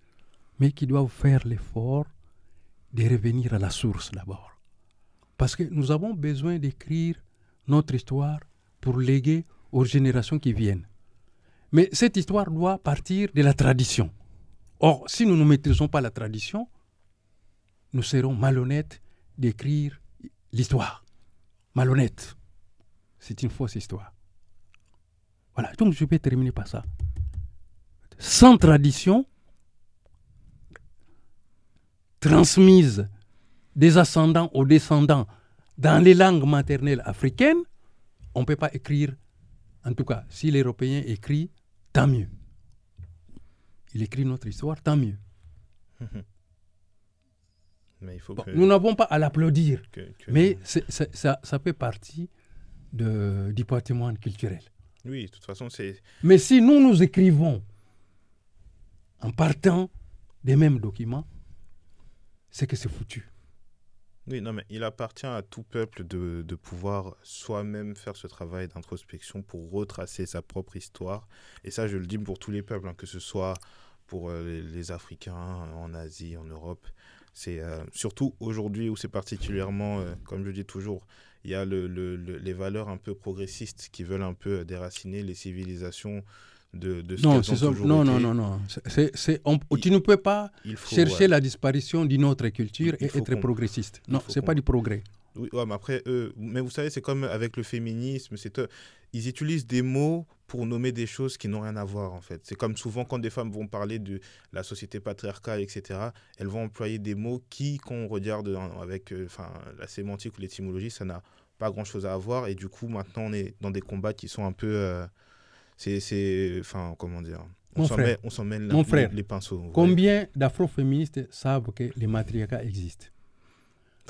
[SPEAKER 2] mais qui doivent faire l'effort de revenir à la source d'abord. Parce que nous avons besoin d'écrire notre histoire pour léguer aux générations qui viennent. Mais cette histoire doit partir de la tradition. Or, si nous ne maîtrisons pas la tradition, nous serons malhonnêtes d'écrire l'histoire. Malhonnête. C'est une fausse histoire. Voilà, donc je vais terminer par ça. Sans tradition, transmise des ascendants aux descendants dans les langues maternelles africaines, on ne peut pas écrire. En tout cas, si l'Européen écrit, tant mieux. Il écrit notre histoire, tant mieux.
[SPEAKER 1] Mais il faut
[SPEAKER 2] Bon,
[SPEAKER 1] que...
[SPEAKER 2] nous n'avons pas à l'applaudir, mais
[SPEAKER 1] que...
[SPEAKER 2] ça fait partie du patrimoine culturel.
[SPEAKER 1] Oui, de toute façon, c'est...
[SPEAKER 2] Mais si nous écrivons en partant des mêmes documents, c'est que c'est foutu.
[SPEAKER 1] Oui, non, mais il appartient à tout peuple de pouvoir soi-même faire ce travail d'introspection pour retracer sa propre histoire. Et ça, je le dis pour tous les peuples, hein, que ce soit pour les Africains, en Asie, en Europe. C'est surtout aujourd'hui où c'est particulièrement, comme je dis toujours, il y a les valeurs un peu progressistes qui veulent un peu déraciner les civilisations de ce qu'elles ont toujours été.
[SPEAKER 2] Non. Tu ne peux pas chercher la disparition d'une autre culture et être progressiste. Non, ce n'est pas du progrès.
[SPEAKER 1] Oui, ouais, mais après, mais vous savez, c'est comme avec le féminisme, ils utilisent des mots pour nommer des choses qui n'ont rien à voir, en fait. C'est comme souvent quand des femmes vont parler de la société patriarcale, etc., elles vont employer des mots qui, quand on regarde avec la sémantique ou l'étymologie, ça n'a pas grand-chose à voir. Et du coup, maintenant, on est dans des combats qui sont un peu... comment dire, on s'en mêle les pinceaux.
[SPEAKER 2] Combien d'afroféministes savent que les matriarcats existent?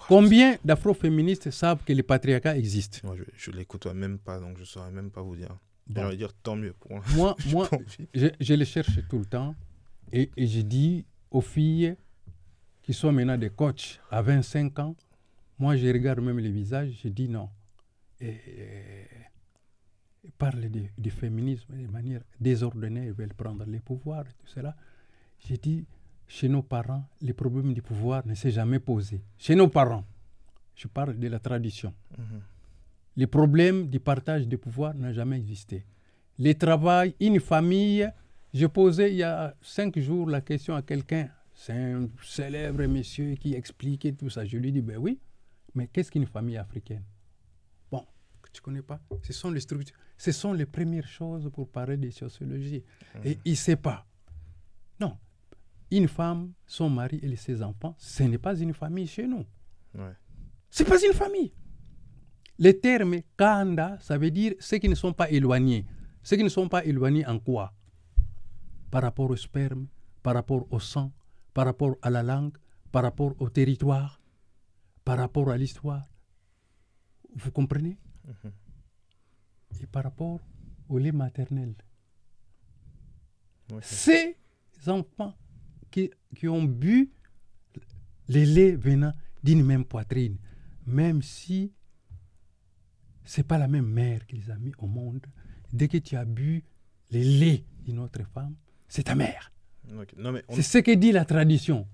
[SPEAKER 2] Combien d'afroféministes savent que le patriarcat existe?
[SPEAKER 1] Moi, je ne l'écoute même pas, donc je ne saurais même pas vous dire. Bon. J'allais dire tant mieux.
[SPEAKER 2] Moi, je les cherche tout le temps et je dis aux filles qui sont maintenant des coachs à 25 ans, moi je regarde même les visages, je dis non. Parlent du féminisme de manière désordonnée, ils veulent prendre les pouvoirs et tout cela. J'ai dit, chez nos parents, le problème du pouvoir ne s'est jamais posé. Chez nos parents, je parle de la tradition. Le problème du partage du pouvoir n'a jamais existé. Le travail, une famille, j'ai posé il y a 5 jours la question à quelqu'un, c'est un célèbre monsieur qui expliquait tout ça. Je lui dis, ben oui, mais qu'est-ce qu'une famille africaine? Bon, tu ne connais pas. Ce sont les structures. Ce sont les premières choses pour parler de sociologie. Et il ne sait pas. Non. Une femme, son mari et ses enfants, ce n'est pas une famille chez nous.
[SPEAKER 1] Ouais.
[SPEAKER 2] Ce n'est pas une famille. Le terme Kanda, ça veut dire ceux qui ne sont pas éloignés. Ceux qui ne sont pas éloignés en quoi? Par rapport au sperme, par rapport au sang, par rapport à la langue, par rapport au territoire, par rapport à l'histoire. Vous comprenez? Et par rapport au lait maternel. Ces enfants qui ont bu le lait venant d'une même poitrine, même si ce n'est pas la même mère qui les a mis au monde, dès que tu as bu le lait d'une autre femme, c'est ta mère.
[SPEAKER 1] Okay. Non, mais
[SPEAKER 2] c'est ce que dit la tradition.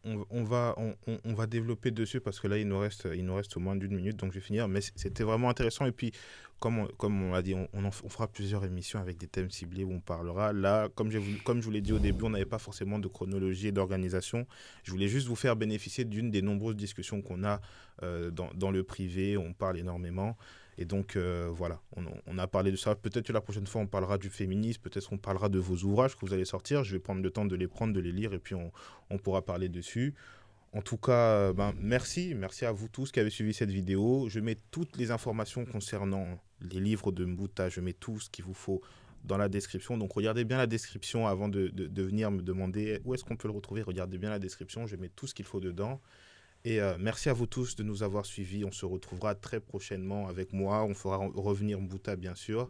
[SPEAKER 1] On va développer dessus parce que là, il nous reste au moins d'1 minute, donc je vais finir. Mais c'était vraiment intéressant. Et puis, comme on l'a dit, on fera plusieurs émissions avec des thèmes ciblés où on parlera. Là, comme je vous l'ai dit au début, on n'avait pas forcément de chronologie et d'organisation. Je voulais juste vous faire bénéficier d'une des nombreuses discussions qu'on a dans le privé. On parle énormément. Et donc, voilà, on a parlé de ça. Peut-être que la prochaine fois, on parlera du féminisme. Peut-être qu'on parlera de vos ouvrages que vous allez sortir. Je vais prendre le temps de les prendre, de les lire, et puis on pourra parler dessus. En tout cas, merci à vous tous qui avez suivi cette vidéo. Je mets toutes les informations concernant les livres de Mbouta. Je mets tout ce qu'il vous faut dans la description. Donc, regardez bien la description avant de venir me demander où est-ce qu'on peut le retrouver. Regardez bien la description. Je mets tout ce qu'il faut dedans. Et merci à vous tous de nous avoir suivis. On se retrouvera très prochainement avec moi. On fera revenir Mbouta, bien sûr.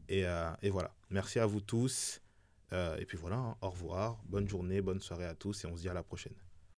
[SPEAKER 1] Et voilà. Merci à vous tous. Et puis voilà, hein, au revoir. Bonne journée, bonne soirée à tous. Et on se dit à la prochaine.